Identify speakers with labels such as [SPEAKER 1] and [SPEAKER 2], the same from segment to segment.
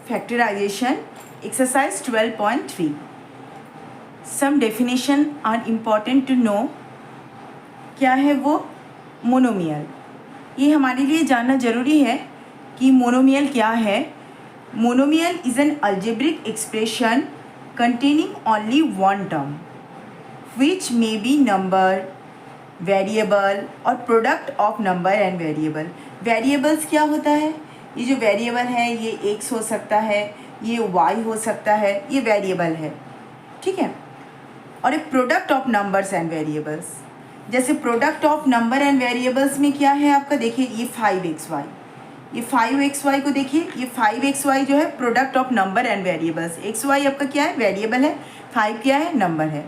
[SPEAKER 1] factorization, exercise 12.3. Some definition are important to know. क्या है वो? मोनोमियल. ये हमारे लिए जानना ज़रूरी है कि मोनोमियल क्या है. Monomial is an algebraic expression containing only one term which may be number, variable और product of number and variable. Variables क्या होता है? ये जो वेरिएबल है ये x हो सकता है, ये y हो सकता है, ये वेरिएबल है, ठीक है. और एक product of numbers and variables. जैसे product of number and variables में क्या है आपका, देखिए ये 5xy, ये 5xy को देखिए, ये 5xy जो है product of number and variables. xy आपका क्या है? वेरिएबल है. 5 क्या है? नंबर है,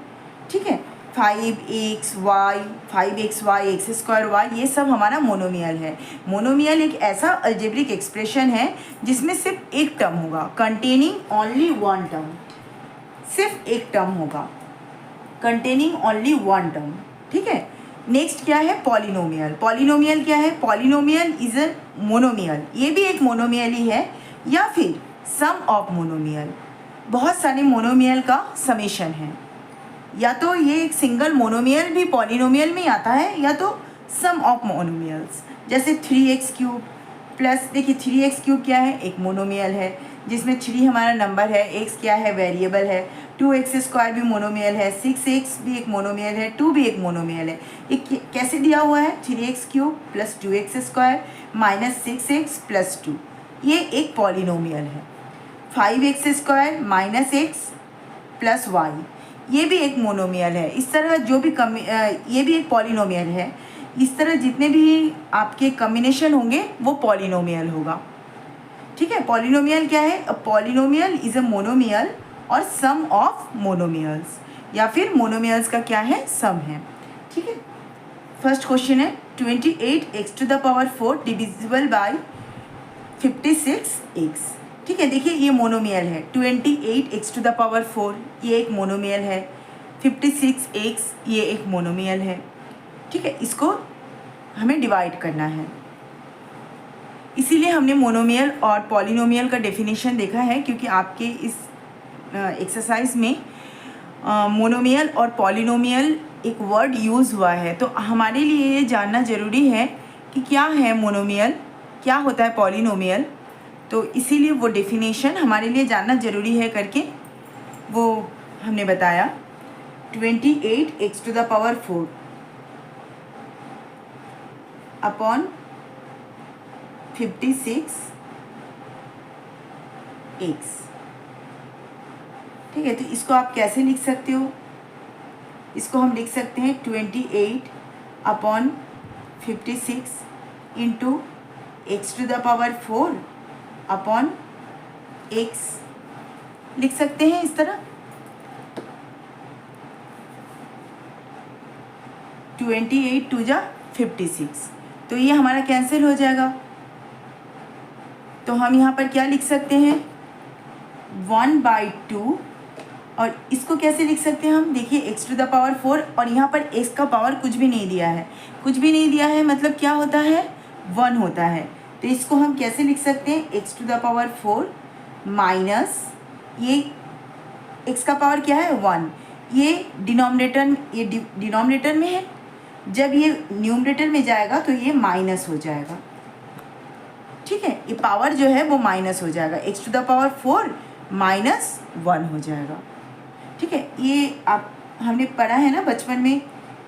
[SPEAKER 1] ठीक है. 5xy, 5xy, x square Y, ये सब हमारा मोनोमियल है. मोनोमियल एक ऐसा अलजेब्रिक एक्सप्रेशन है जिसमें सिर्फ एक टर्म होगा, कंटेनिंग ओनली वन टर्म. सिर्फ एक टर्म होगा, कंटेनिंग ओनली वन टर्म, ठीक है. नेक्स्ट क्या है? पॉलिनोमियल. पॉलिनोमियल क्या है? Polynomial is a monomial. ये भी एक मोनोमियल ही है, या फिर सम ऑफ मोनोमियल. बहुत सारे मोनोमियल का समेशन है. या तो ये एक सिंगल मोनोमियल भी पॉलिनोमियल में आता है, या तो सम ऑफ मोनोमियल्स. जैसे 3x³ प्लस, देखिए 3x³ क्या है? एक मोनोमियल है जिसमें 3 हमारा नंबर है, x क्या है? वेरिएबल है. 2x² भी मोनोमियल है, 6x भी एक मोनोमियल है, 2 भी एक मोनोमियल है. ये कैसे दिया हुआ है? 3x³ plus 2x² minus 6x plus 2. ये एक पॉलिनोमियल है. 5x² minus x plus y, ये भी एक मोनोमियल है. इस तरह जो भी ये भी एक पॉलिनोमियल है. इस तरह जितने भी आपके कम्बिनेशन होंगे वो पॉलिनोमियल होगा, ठीक है. पॉलिनोमियल क्या है? A polynomial is a monomial और सम ऑफ मोनोमियल्स, या फिर मोनोमियल्स का क्या है? सम है, ठीक है. फर्स्ट क्वेश्चन है 28x⁴ डिविजिबल बाय 56x, ठीक है. देखिए ये मोनोमियल है. 28x⁴ ये एक मोनोमियल है. 56x ये एक मोनोमियल है, ठीक है. इसको हमें डिवाइड करना है, इसीलिए हमने मोनोमियल और पॉलिनोमियल का डेफिनेशन देखा है, क्योंकि आपके इस एक्सरसाइज में मोनोमियल और पॉलिनोमियल एक वर्ड यूज़ हुआ है. तो हमारे लिए ये जानना ज़रूरी है कि क्या है मोनोमियल, क्या होता है पॉलिनोमियल. तो इसीलिए वो डेफिनेशन हमारे लिए जानना ज़रूरी है करके वो हमने बताया. 28x⁴ अपॉन 56x, ठीक है. तो इसको आप कैसे लिख सकते हो? इसको हम लिख सकते हैं 28 upon 56 into x⁴ upon x लिख सकते हैं इस तरह. 28 2 जा 56, तो ये हमारा कैंसिल हो जाएगा. तो हम यहाँ पर क्या लिख सकते हैं? 1/2. और इसको कैसे लिख सकते हैं हम? देखिए x⁴ और यहाँ पर x का पावर कुछ भी नहीं दिया है. कुछ भी नहीं दिया है मतलब क्या होता है? 1 होता है. तो इसको हम कैसे लिख सकते हैं? x⁴ माइनस ये x का पावर क्या है? 1. ये डिनोमिनेटर में है. जब ये न्यूमरेटर में जाएगा तो ये माइनस हो जाएगा, ठीक है. ये पावर जो है वो माइनस हो जाएगा. x⁴ माइनस 1 हो जाएगा, ठीक है. ये आप हमने पढ़ा है ना बचपन में,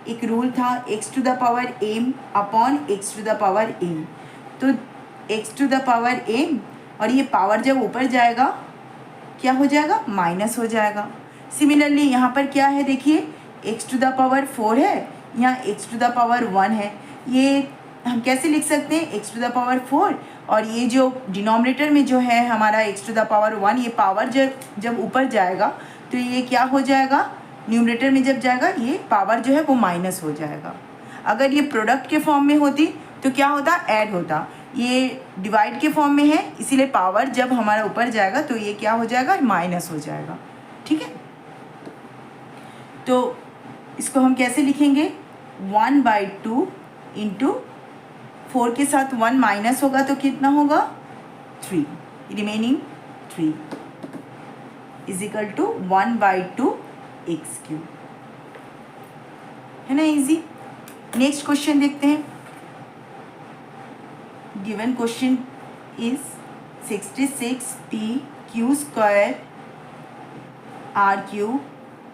[SPEAKER 1] एक रूल था x⁴m अपॉन x⁴m. तो x⁴m और ये पावर जब ऊपर जाएगा क्या हो जाएगा? माइनस हो जाएगा. सिमिलरली यहाँ पर क्या है? देखिए x⁴ है, यहाँ x⁴ है. ये हम कैसे लिख सकते हैं? x⁴ और ये जो डिनोमिनेटर में जो है हमारा x⁴ ये पावर जब ऊपर जाएगा तो ये क्या हो जाएगा? न्यूमरेटर में जब जाएगा ये पावर जो है वो माइनस हो जाएगा. अगर ये प्रोडक्ट के फॉर्म में होती तो क्या होता? ऐड होता. ये डिवाइड के फॉर्म में है, इसीलिए पावर जब हमारा ऊपर जाएगा तो ये क्या हो जाएगा? माइनस हो जाएगा, ठीक है. तो इसको हम कैसे लिखेंगे? 1/2 इंटू 4 के साथ 1 माइनस होगा तो कितना होगा? 3. Remaining 3 is equal to 1/2 x cube, है ना इजी। नेक्स्ट क्वेश्चन देखते हैं। Given question is 66p² r³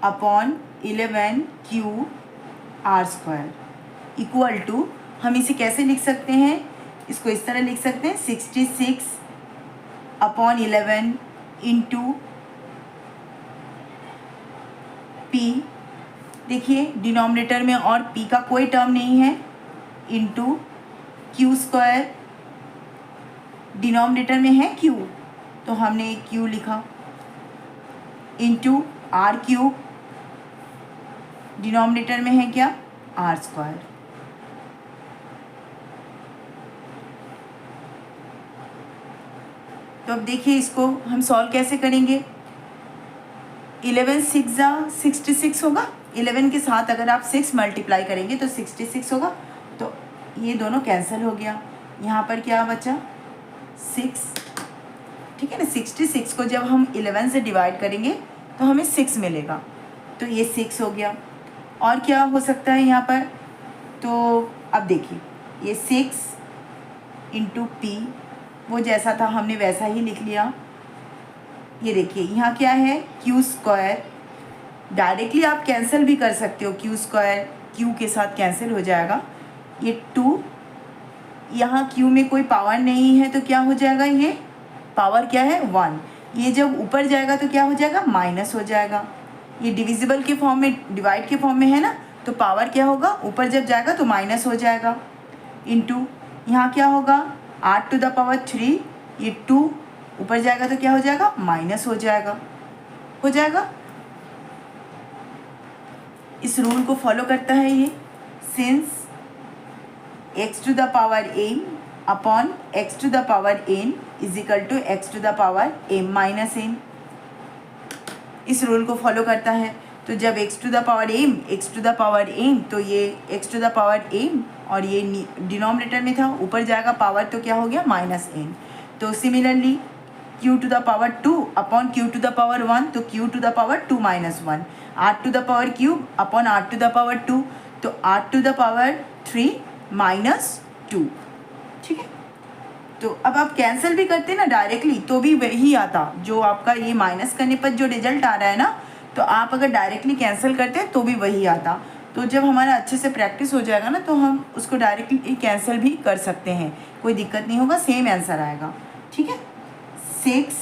[SPEAKER 1] upon 11q r² equal to, हम इसे कैसे लिख सकते हैं, इसको इस तरह लिख सकते हैं 66 अपॉन 11 इंटू p, देखिए डिनोमिनेटर में और p का कोई टर्म नहीं है, इंटू q², डिनोमिनेटर में है q तो हमने q लिखा, इंटू r³, डिनोमिनेटर में है क्या r²। तो अब देखिए इसको हम सॉल्व कैसे करेंगे। 11 6 जा 66 होगा, 11 के साथ अगर आप 6 मल्टीप्लाई करेंगे तो 66 होगा, तो ये दोनों कैंसिल हो गया। यहाँ पर क्या बचा 6, ठीक है ना। 66 को जब हम 11 से डिवाइड करेंगे तो हमें 6 मिलेगा, तो ये 6 हो गया। और क्या हो सकता है यहाँ पर, तो अब देखिए ये 6 इंटू पी, वो जैसा था हमने वैसा ही लिख लिया। ये देखिए यहाँ क्या है q², डायरेक्टली आप कैंसिल भी कर सकते हो, q² q के साथ कैंसिल हो जाएगा। ये 2, यहाँ q में कोई पावर नहीं है तो क्या हो जाएगा, ये पावर क्या है 1, ये जब ऊपर जाएगा तो क्या हो जाएगा माइनस हो जाएगा। ये डिविजिबल के फॉर्म में, डिवाइड के फॉर्म में है ना, तो पावर क्या होगा ऊपर जब जाएगा तो माइनस हो जाएगा। इंटू यहाँ क्या होगा 8⁻3, ये 2 ऊपर जाएगा तो क्या हो जाएगा माइनस हो जाएगा, इस रूल को फॉलो करता है ये। Since x⁻m upon x⁻n is equal to x⁻m-n, इस रूल को फॉलो करता है। तो जब x⁻m तो ये x⁻m और ये डिनोमिनेटर में था, ऊपर जाएगा पावर तो क्या हो गया -n। तो सिमिलरली q⁻2 अपॉन q⁻1 तो q⁻2 -1, r⁻³ अपॉन r⁻2 तो r⁻3 -2, ठीक है। तो अब आप कैंसिल भी करते ना डायरेक्टली तो भी वही आता, जो आपका ये माइनस करने पर जो रिजल्ट आ रहा है ना, तो आप अगर डायरेक्टली कैंसिल करते हैं तो भी वही आता। तो जब हमारा अच्छे से प्रैक्टिस हो जाएगा ना तो हम उसको डायरेक्टली कैंसिल भी कर सकते हैं, कोई दिक्कत नहीं होगा, सेम आंसर आएगा, ठीक है। 6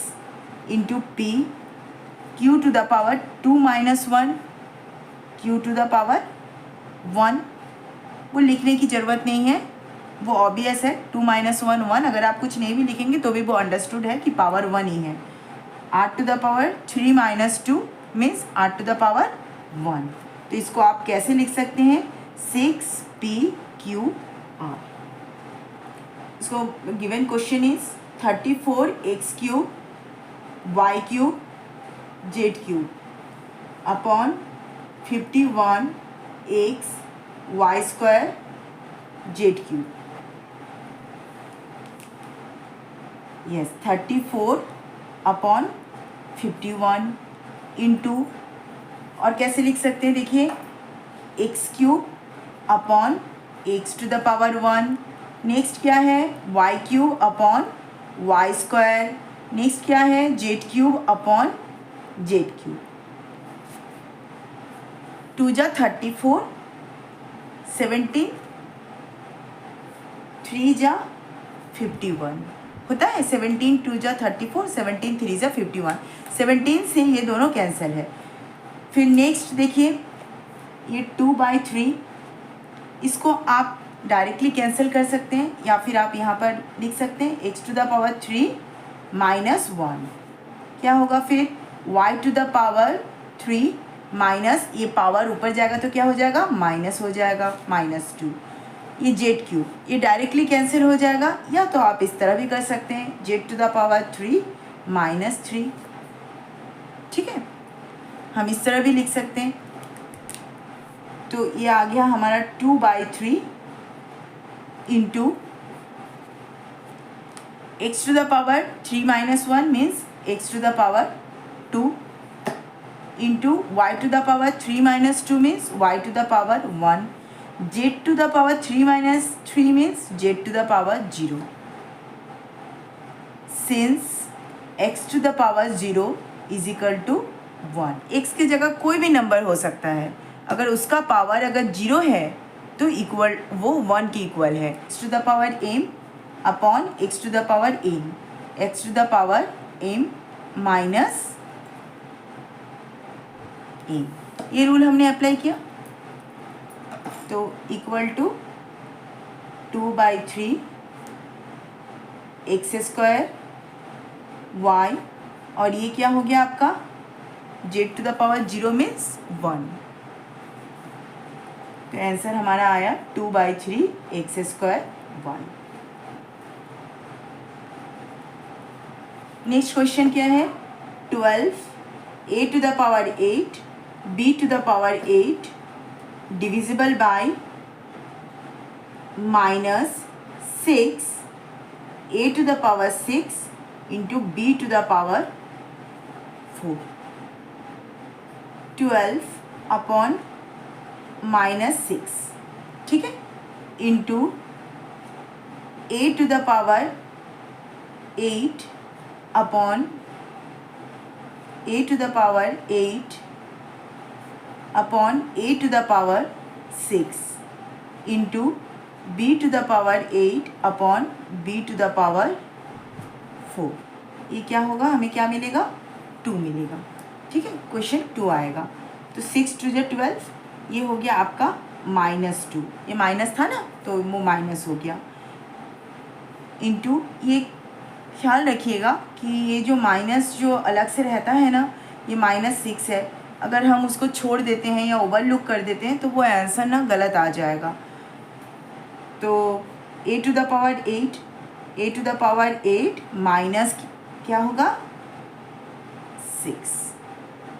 [SPEAKER 1] इंटू पी q⁻2 -1 q⁻1, वो लिखने की ज़रूरत नहीं है, वो ऑब्वियस है। 2 - 1 1, अगर आप कुछ नहीं भी लिखेंगे तो भी वो अंडरस्टूड है कि पावर 1 ही है। r⁻3 -2 मीन्स r⁻1, तो इसको आप कैसे लिख सकते हैं 6pqr। इसको given question is 34x³ y³ z³ upon 51x y² z³। Yes 34 upon 51 into, और कैसे लिख सकते हैं देखिए x³ अपॉन x⁻1, नेक्स्ट क्या है y³ अपॉन y², नेक्स्ट क्या है z³ अपॉन z³। 2 जा 34, 17, 3 जा 51 होता है। 17 2 जा 34, 17 3 जा 51, 17 से ये दोनों कैंसिल है। फिर नेक्स्ट देखिए ये 2/3, इसको आप डायरेक्टली कैंसिल कर सकते हैं या फिर आप यहाँ पर लिख सकते हैं x⁻3 -1, क्या होगा फिर y⁻3 माइनस, ये पावर ऊपर जाएगा तो क्या हो जाएगा माइनस हो जाएगा -2, ये z³, ये डायरेक्टली कैंसिल हो जाएगा, या तो आप इस तरह भी कर सकते हैं z⁻3 -3, ठीक है, हम इस तरह भी लिख सकते हैं। तो ये आ गया हमारा 2/3 into x⁻3 -1 means x to the power 2 into y to the power 3 minus 2 means y to the power 1, z to the power 3 minus 3 means z to the power 0. Since x to the power 0 is equal to 1. X की जगह कोई भी number हो सकता है, अगर उसका power अगर 0 है तो इक्वल वो 1 की इक्वल है. X to the power m upon x to the power n, x to the power m minus n. ये रूल हमने अप्लाई किया तो equal to 2/3 x square y, और ये क्या हो गया आपका z to the power 0 means 1. तो आंसर हमारा आया 2/3 x square y. Next question क्या है, 12 a to the power 8 b to the power 8 divisible by minus 6 a to the power 6 into b to the power 4. 12 upon -6, ठीक है, into a to the power 8 upon a to the power 8 upon a to the power 6 into b to the power 8 upon b to the power 4. ये क्या होगा, हमें क्या मिलेगा, 2 मिलेगा. ठीक है, क्वेश्चन 2 आएगा. तो 6 टू 12, ये हो गया आपका -2. ये माइनस था ना तो वो माइनस हो गया. इंटू ये ख्याल रखिएगा कि ये जो माइनस जो अलग से रहता है ना, ये -6 है. अगर हम उसको छोड़ देते हैं या ओवरलुक कर देते हैं तो वो आंसर ना गलत आ जाएगा. तो a to the power 8 minus क्या होगा 6.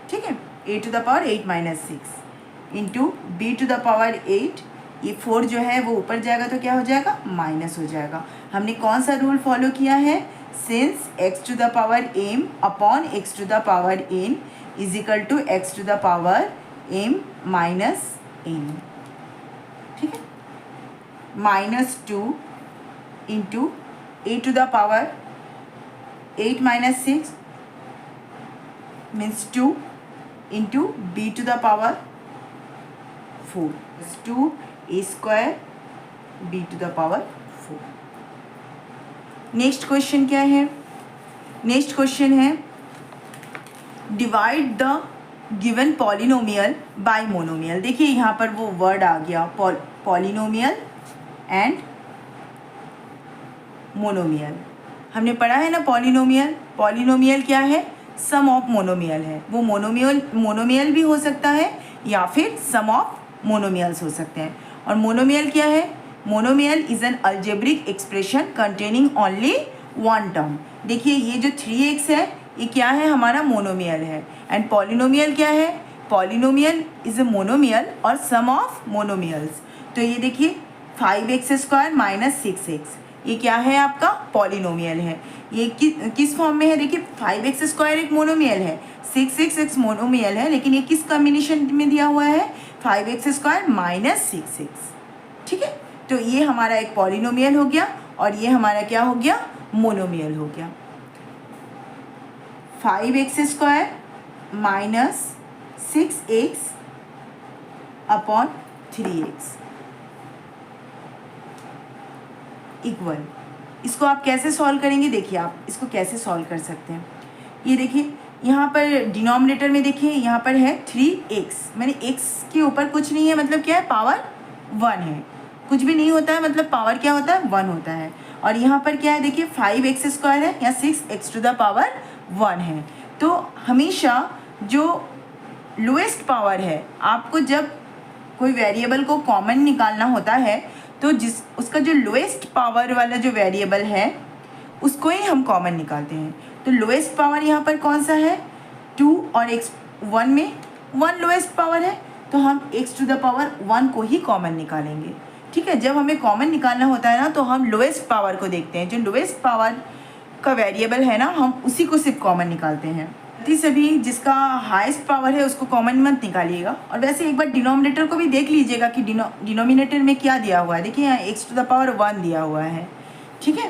[SPEAKER 1] ठीक है, a to the power 8 minus 6 into b to the power 8. ये 4 जो है वो ऊपर जाएगा तो क्या हो जाएगा, माइनस हो जाएगा. हमने कौन सा रूल फॉलो किया है, since x to the power m upon x to the power n is equal to x to the power m minus n. ठीक है, -2 into a to the power 8 minus 6 means 2 into b to the power 4 2 a square b to the power 4. Next question क्या है, next question है divide the given polynomial by monomial. देखिए यहाँ पर वो word आ गया पॉलिनोमियल एंड मोनोमियल. हमने पढ़ा है ना पॉलिनोमियल क्या है, सम ऑफ मोनोमियल है. वो मोनोमियल भी हो सकता है या फिर सम ऑफ मोनोमियल्स हो सकते हैं. और मोनोमियल क्या है, monomial is an algebraic expression containing only one term. देखिए ये जो 3x है ये क्या है, हमारा मोनोमियल है. एंड पॉलिनोमियल क्या है, पॉलिनोमियल इज ए मोनोमियल और सम ऑफ मोनोमियल्स. तो ये देखिए 5x स्क्वायर माइनस 6x, ये क्या है आपका पॉलिनोमियल है. ये किस फॉर्म में है, देखिए 5x स्क्वायर एक मोनोमियल है, 6x एक मोनोमियल है, लेकिन ये किस कॉम्बिनेशन में दिया हुआ है, 5x स्क्वायर माइनस 6x. ठीक है, तो ये हमारा एक पॉलिनोमियल हो गया और ये हमारा क्या हो गया, मोनोमियल हो गया. 5x square minus 6x upon 3x equal. इसको आप कैसे सॉल्व करेंगे, देखिए आप इसको कैसे सॉल्व कर सकते हैं. ये देखिए यहाँ पर डिनोमिनेटर में देखिए यहाँ पर है 3x, मैंने x के ऊपर कुछ नहीं है, मतलब क्या है, पावर 1 है. कुछ भी नहीं होता है मतलब पावर क्या होता है, 1 होता है. और यहाँ पर क्या है, देखिए 5x स्क्वायर है या 6x टू द पावर 1 है. तो हमेशा जो लोएस्ट पावर है, आपको जब कोई वेरिएबल को कॉमन निकालना होता है तो उसका जो लोएस्ट पावर वाला जो वेरिएबल है उसको ही हम कॉमन निकालते हैं. तो लोएस्ट पावर यहाँ पर कौन सा है, 2 और x 1 में 1 लोएस्ट पावर है तो हम x टू द पावर 1 को ही कॉमन निकालेंगे. ठीक है, जब हमें कॉमन निकालना होता है ना तो हम लोएस्ट पावर को देखते हैं. जो लोएस्ट पावर आपका वेरिएबल है ना, हम उसी को सिर्फ कॉमन निकालते हैं। सभी जिसका हाईएस्ट पावर है उसको कॉमन मत निकालिएगा। और वैसे एक बार डिनोमिनेटर को भी देख लीजिएगा कि डिनोमिनेटर में क्या दिया हुआ है। देखिए यहाँ x टू द पावर 1 दिया हुआ है, ठीक है।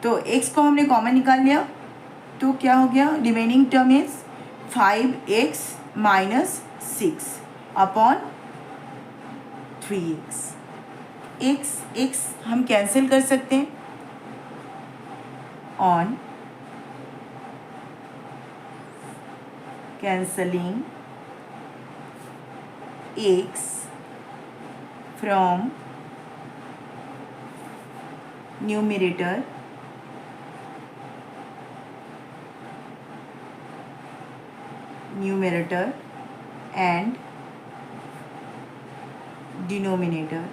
[SPEAKER 1] तो x को हमने कॉमन निकाल लिया, तो क्या हो गया, remaining term is 5x minus 6 upon 3x। x हम कैंसिल कर सकते हैं on cancelling x from numerator and denominator.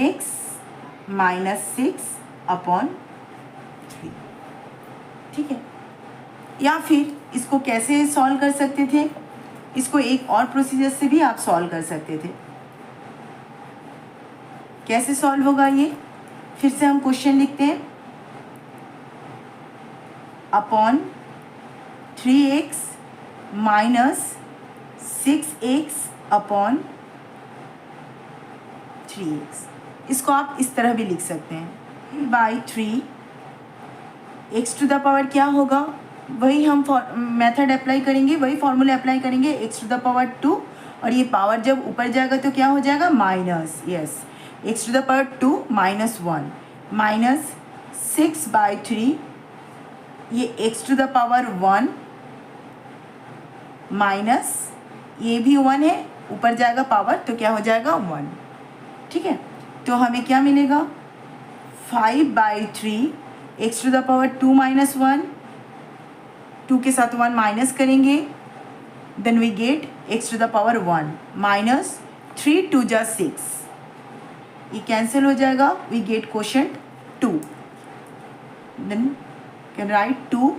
[SPEAKER 1] x minus 6 upon 3, ठीक है। या फिर इसको कैसे सॉल्व कर सकते थे, इसको एक और प्रोसीजर से भी आप सॉल्व कर सकते थे। कैसे सॉल्व होगा ये, फिर से हम क्वेश्चन लिखते हैं, upon 3x minus 6x upon 3x। इसको आप इस तरह भी लिख सकते हैं, by 3 x to the power क्या होगा, वही हम मेथड अप्लाई करेंगे, वही फॉर्मूला अप्लाई करेंगे, x टू द पावर 2, और ये पावर जब ऊपर जाएगा तो क्या हो जाएगा, minus, yes, x to the power 2 minus 1 minus 6/3, ये x to the power 1 minus ये भी 1 है, ऊपर जाएगा पावर तो क्या हो जाएगा 1, ठीक है। तो हमें क्या मिलेगा, 5/3 x to the power 2 minus 1, 2 के साथ 1 माइनस करेंगे, then we get x to the power 1 minus 3 2 जा 6, ये कैंसिल हो जाएगा, we get quotient 2, then can write 2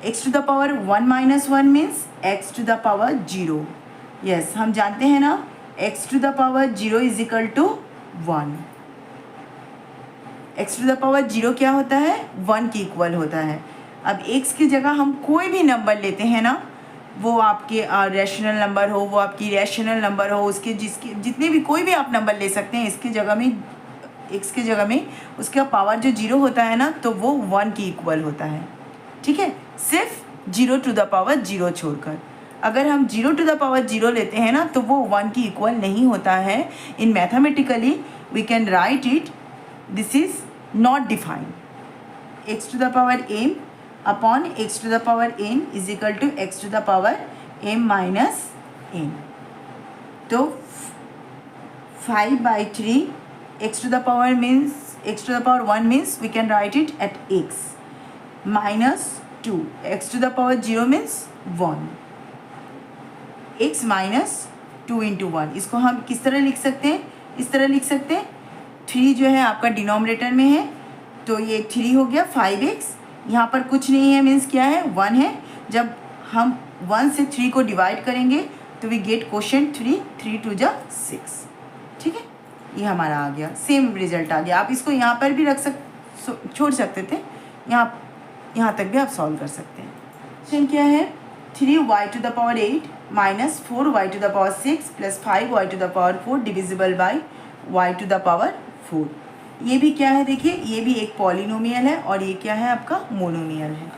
[SPEAKER 1] x to the power 1 minus 1 means x to the power 0, yes, हम जानते हैं ना x to the power 0 is equal to 1। x to the power 0 क्या होता है, 1 की इक्वल होता है। अब x की जगह हम कोई भी नंबर लेते हैं ना, वो आपके रैशनल नंबर हो, वो आपकी रैशनल नंबर हो, उसके जितने भी कोई भी आप नंबर ले सकते हैं, इसके जगह में x के जगह में उसका पावर जो 0 होता है ना, तो वो 1 की इक्वल होता है, ठीक है, सिर्फ 0 टू द पावर 0 छोड़कर। अगर हम 0 टू द पावर 0 लेते हैं ना, तो वो 1 की इक्वल नहीं होता है। In mathematically we can write it, this is not defined. x to the power m upon x to the power n is equal to x to the power m minus n। तो 5/3 x to the power means x to the power 1 means we can write it at x minus 2, x to the power 0 means 1, x minus 2 into 1। इसको हम किस तरह लिख सकते हैं, इस तरह लिख सकते हैं, 3 जो है आपका डिनोमिनेटर में है, तो ये 3 हो गया, 5x यहाँ पर कुछ नहीं है मीन्स क्या है, 1 है। जब हम 1 से 3 को डिवाइड करेंगे तो वी गेट क्वोशंट 3, 3 2 जा 6, ठीक है, ये हमारा आ गया, सेम रिजल्ट आ गया। आप इसको यहाँ पर भी छोड़ सकते थे, यहाँ तक भी आप सॉल्व कर सकते हैं। क्वेश्चन क्या है, 3y to the power 8 minus 4y to the power 6 plus 5y to the power 4 divisible by y to the power 4। ये भी क्या है, देखिए ये भी एक पॉलिनोमियल है और ये क्या है आपका मोनोमियल है।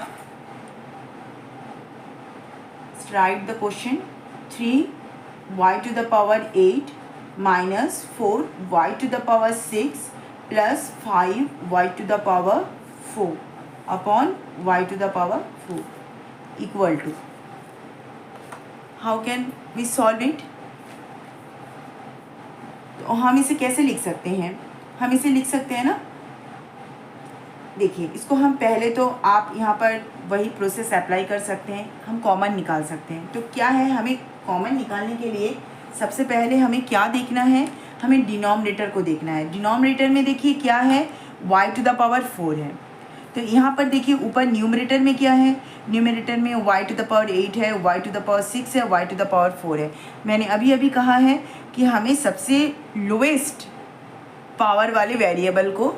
[SPEAKER 1] Write the question, 3y to the power 8 minus 4y to the power 6 plus 5y to the power 4 upon y to the power 4 equal to, how can we solve it. तो हम इसे कैसे लिख सकते हैं, हम इसे लिख सकते हैं ना, देखिए इसको हम पहले तो आप यहाँ पर वही प्रोसेस अप्लाई कर सकते हैं, हम कॉमन निकाल सकते हैं। तो क्या है, हमें कॉमन निकालने के लिए सबसे पहले हमें क्या देखना है, हमें डिनोमिनेटर को देखना है। डिनोमिनेटर में देखिए क्या है, y टू द पावर 4 है, तो यहाँ पर देखिए ऊपर न्यूमरेटर में क्या है, न्यूमरेटर में y टू द पावर 8 है, y टू द पावर 6 है, y टू द पावर 4 है। मैंने अभी अभी कहा है कि हमें सबसे लोएस्ट पावर वाले वेरिएबल को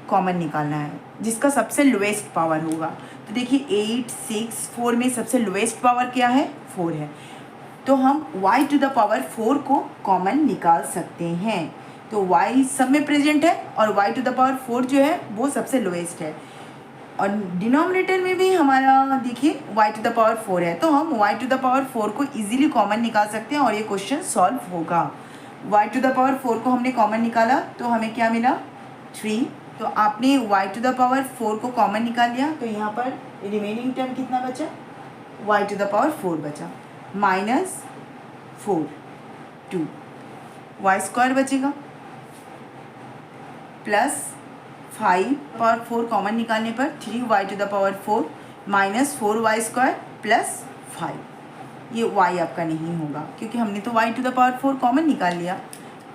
[SPEAKER 1] कॉमन निकालना है, जिसका सबसे लोएस्ट पावर होगा। तो देखिए 8, 6, 4 में सबसे लोएस्ट पावर क्या है, 4 है। तो हम y टू द पावर 4 को कॉमन निकाल सकते हैं। तो y सब में प्रेजेंट है और y टू द पावर 4 जो है वो सबसे लोएस्ट है। और डिनोमिनेटर में भी हमारा देखिए y टू द पावर 4 है, तो हम y टू द पावर 4 को इजीली कॉमन निकाल सकते हैं और ये क्वेश्चन सॉल्व होगा। y टू द पावर 4 को हमने कॉमन निकाला तो हमें क्या मिला, 3। तो आपने y टू द पावर 4 को कॉमन निकाल लिया, तो यहाँ पर रिमेनिंग टर्म कितना बचा, y टू द पावर 4 बचा, -4 2 y स्क्वायर बचेगा, प्लस 5 पावर 4 कॉमन निकालने पर 3y to the power 4 -4y square plus 5। ये y आपका नहीं होगा क्योंकि हमने तो y to the power 4 common निकाल लिया।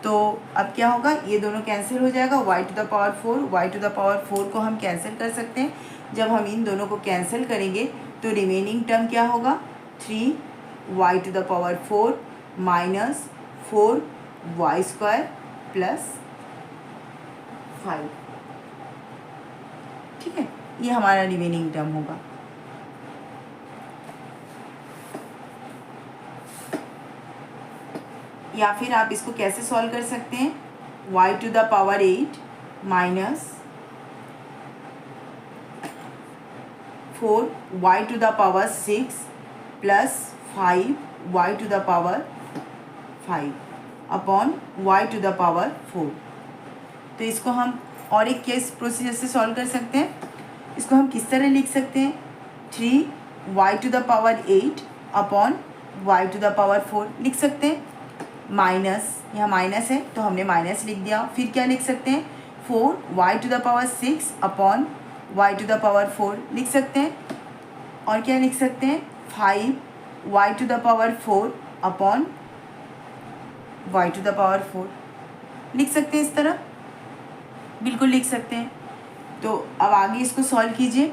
[SPEAKER 1] तो अब क्या होगा, ये दोनों कैंसिल हो जाएगा, y to the power 4 y to the power 4 को हम कैंसिल कर सकते हैं। जब हम इन दोनों को कैंसिल करेंगे तो रिमेनिंग टर्म क्या होगा, 3y to the power 4 -4y square plus 5। ठीक है, ये हमारा रिमेनिंग टर्म होगा। या फिर आप इसको कैसे सॉल्व कर सकते हैं, y to the power 8 -4y to the power 6 plus 5y to the power 5 upon y to the power 4। तो इसको हम और एक केस प्रोसीजर से सॉल्व कर सकते हैं। इसको हम किस तरह लिख सकते हैं, 3y to the power 8 upon y to the power 4 लिख सकते हैं। माइनस, यहाँ माइनस है तो हमने माइनस लिख दिया। फिर क्या लिख सकते हैं, 4y to the power 6 upon y to the power 4 लिख सकते हैं। और क्या लिख सकते हैं, 5y to the power 4 upon y to the power 4 लिख सकते हैं। इस तरह बिल्कुल लिख सकते हैं। तो अब आगे इसको सॉल्व कीजिए।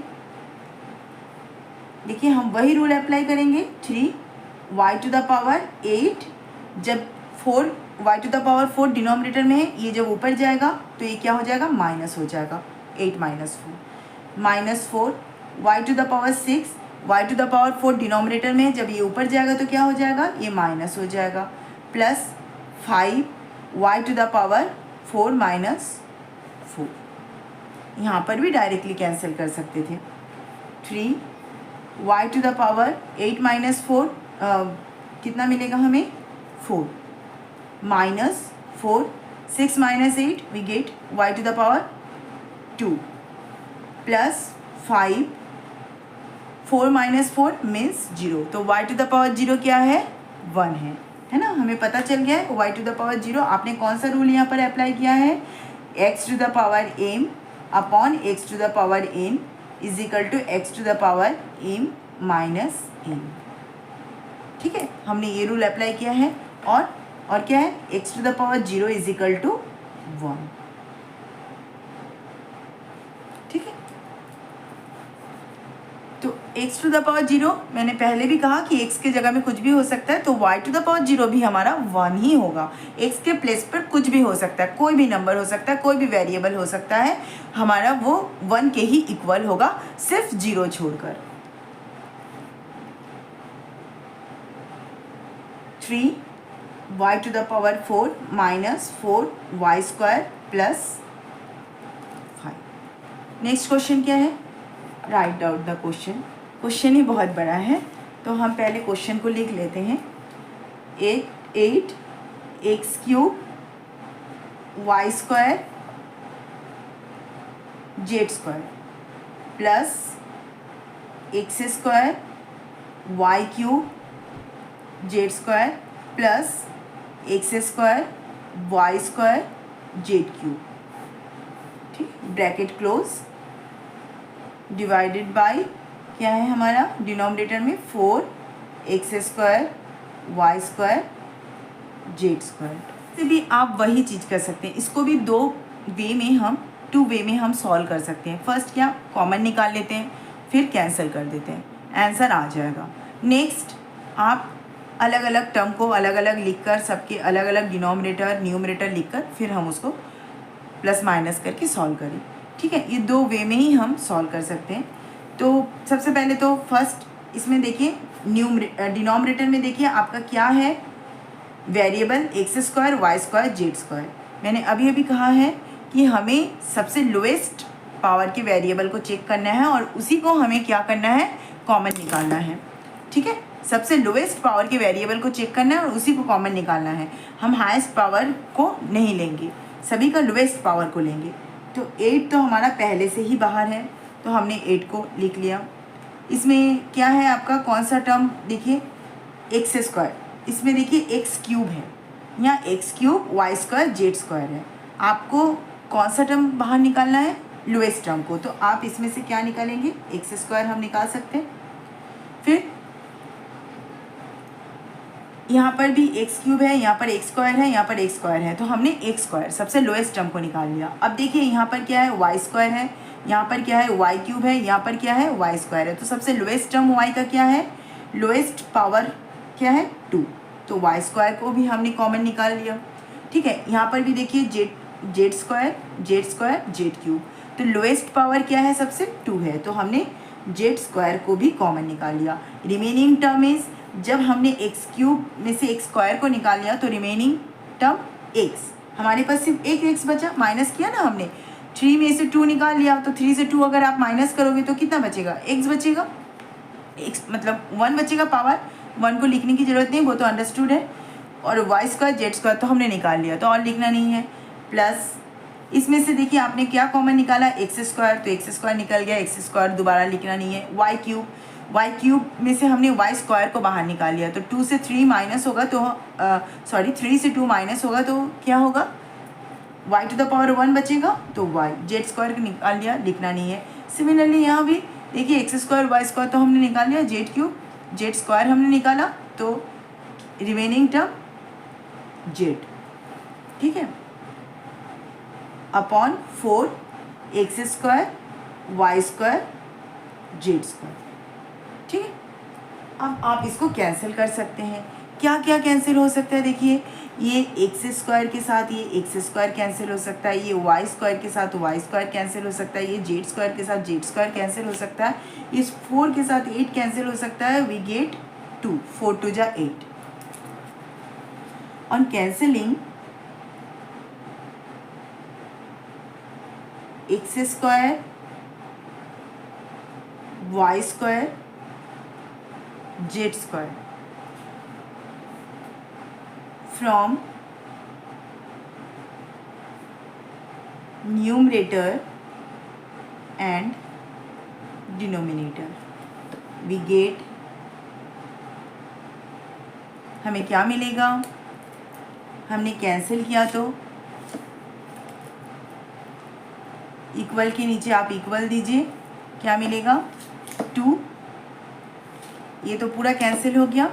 [SPEAKER 1] देखिए हम वही रूल अप्लाई करेंगे, 3y टू द पावर 8, जब 4y to the power 4 denominator में है, ये जब ऊपर जाएगा तो ये क्या हो जाएगा, माइनस हो जाएगा, 8 - 4 -4y to the power 6, y to the power 4 denominator में है, जब ये ऊपर जाएगा तो क्या हो जाएगा, ये माइनस हो जाएगा, plus 5y to the power 4 -4। यहाँ पर भी डायरेक्टली कैंसिल कर सकते थे। 3y टू द पावर 8 -4 कितना मिलेगा हमें, 4 -4 6 - 8 we get y to the power 2 plus 5 4 - 4 means 0। तो y टू द पावर 0 क्या है, 1 है ना। हमें पता चल गया है y टू द पावर 0। आपने कौन सा रूल यहाँ पर अप्लाई किया है, x to the power m upon x to the power n is equal to x to the power m minus n। ठीक है, हमने ये रूल अप्लाई किया है। और क्या है, x to the power 0 is equal to 1। ठीक है, तो x टू द पावर 0 मैंने पहले भी कहा कि x के जगह में कुछ भी हो सकता है, तो y टू द पावर 0 भी हमारा 1 ही होगा। x के प्लेस पर कुछ भी हो सकता है, कोई भी नंबर हो सकता है, कोई भी वेरिएबल हो सकता है, हमारा वो 1 के ही इक्वल होगा, सिर्फ 0 छोड़कर। 3y to the power 4 -4y square plus 5। Next question क्या है, write out the question. Question ही बहुत बड़ा है, तो हम पहले क्वेश्चन को लिख लेते हैं। 8x³ y square z² plus x² y³ z² plus x² y² z³। ठीक, ब्रैकेट क्लोज, डिवाइडेड बाय क्या है हमारा डिनोमिनेटर में 4x² y² z² से भी आप वही चीज़ कर सकते हैं। इसको भी दो वे में हम टू वे में हम सॉल्व कर सकते हैं। फर्स्ट क्या, कॉमन निकाल लेते हैं, फिर कैंसिल कर देते हैं, आंसर आ जाएगा। नेक्स्ट आप अलग अलग टर्म को अलग अलग लिखकर, सबके अलग अलग डिनोमिनेटर न्यूमरेटर लिखकर फिर हम उसको प्लस माइनस करके सॉल्व करें। ठीक है, ये दो वे में ही हम सॉल्व कर सकते हैं। तो सबसे पहले तो फर्स्ट इसमें देखिए डिनोमिनेटर में देखिए आपका क्या है, variable x square y square z square. मैंने अभी अभी कहा है कि हमें सबसे लोएस्ट पावर के वेरिएबल को चेक करना है और उसी को हमें क्या करना है, कॉमन निकालना है। ठीक है, सबसे लोएस्ट पावर के वेरिएबल को चेक करना है और उसी को कॉमन निकालना है। हम हाईएस्ट पावर को नहीं लेंगे, सभी का लोएस्ट पावर को लेंगे। तो 8 तो हमारा पहले से ही बाहर है, तो हमने 8 को लिख लिया। इसमें क्या है आपका, कौन सा टर्म देखिए, एक्स स्क्वायर, इसमें देखिए एक्स क्यूब है, यहाँ x cube y square z square है। आपको कौन सा टर्म बाहर निकालना है, लोएस्ट टर्म को, तो आप इसमें से क्या निकालेंगे, एक्स स्क्वायर हम निकाल सकते हैं। फिर यहाँ पर भी एक्स क्यूब है, यहाँ पर एक्स स्क्वायर है, यहाँ पर एक्स स्क्वायर है, तो हमने एक्स स्क्वायर सबसे लोएस्ट टर्म को निकाल लिया। अब देखिए यहाँ पर क्या है, वाई स्क्वायर है, यहाँ पर क्या है, वाई क्यूब है, यहाँ पर क्या है, वाई स्क्वायर है। तो सबसे लोएस्ट टर्म वाई का क्या है, लोएस्ट पावर क्या है, 2, तो वाई स्क्वायर को भी हमने कॉमन निकाल लिया। ठीक है, यहाँ पर भी देखिए जेड स्क्वायर जेड क्यूब, तो लोएस्ट पावर क्या है, सबसे 2 है, तो हमने जेड स्क्वायर को भी कॉमन निकाल लिया। रिमेनिंग टर्म इज, जब हमने एक्स क्यूब में से एक्स स्क्वायर को निकाल लिया तो रिमेनिंग टर्म एक्स, हमारे पास सिर्फ एक एक्स बचा, माइनस किया ना हमने, 3 में से 2 निकाल लिया, तो 3 से 2 अगर आप माइनस करोगे तो कितना बचेगा, एक्स बचेगा, एक्स मतलब 1 बचेगा पावर, 1 को लिखने की ज़रूरत नहीं, वो तो अंडरस्टूड है। और वाई स्क्वायर जेड स्क्वायर तो हमने निकाल लिया, तो और लिखना नहीं है। प्लस इसमें से देखिए आपने क्या कॉमन निकाला, एक्स स्क्वायर, तो एक्स स्क्वायर निकल गया, एक्स स्क्वायर दोबारा लिखना नहीं है। वाई क्यूब में से हमने वाई स्क्वायर को बाहर निकाल लिया, तो 2 से 3 माइनस होगा, तो 3 से 2 माइनस होगा तो क्या होगा, y टू द पावर 1 बचेगा, तो y जेड स्क्वायर को निकाल लिया, लिखना नहीं है। सिमिलरली यहाँ भी देखिए एक्स स्क्वायर वाई स्क्वायर तो हमने निकाल लिया, जेड क्यूब जेड स्क्वायर हमने निकाला, तो रिमेनिंग टर्म जेड, ठीक है, upon 4 x square y square z square. ठीक है, अब आप इसको कैंसिल कर सकते हैं। क्या क्या कैंसिल हो सकता है, देखिए ये एक्स स्क्वायर के साथ ये एक्स स्क्वायर कैंसिल हो सकता है, ये वाई स्क्वायर के साथ वाई स्क्वायर कैंसिल हो सकता है, ये जेड स्क्वायर के साथ जेड स्क्वायर कैंसिल हो सकता है, इस 4 के साथ 8 कैंसिल हो सकता है, वी गेट 2, 4 2 जा 8। On cancelling x square y square z square from numerator and denominator we get, हमें क्या मिलेगा, हमने कैंसिल किया तो इक्वल के नीचे आप इक्वल दीजिए, क्या मिलेगा 2, ये तो पूरा कैंसिल हो गया,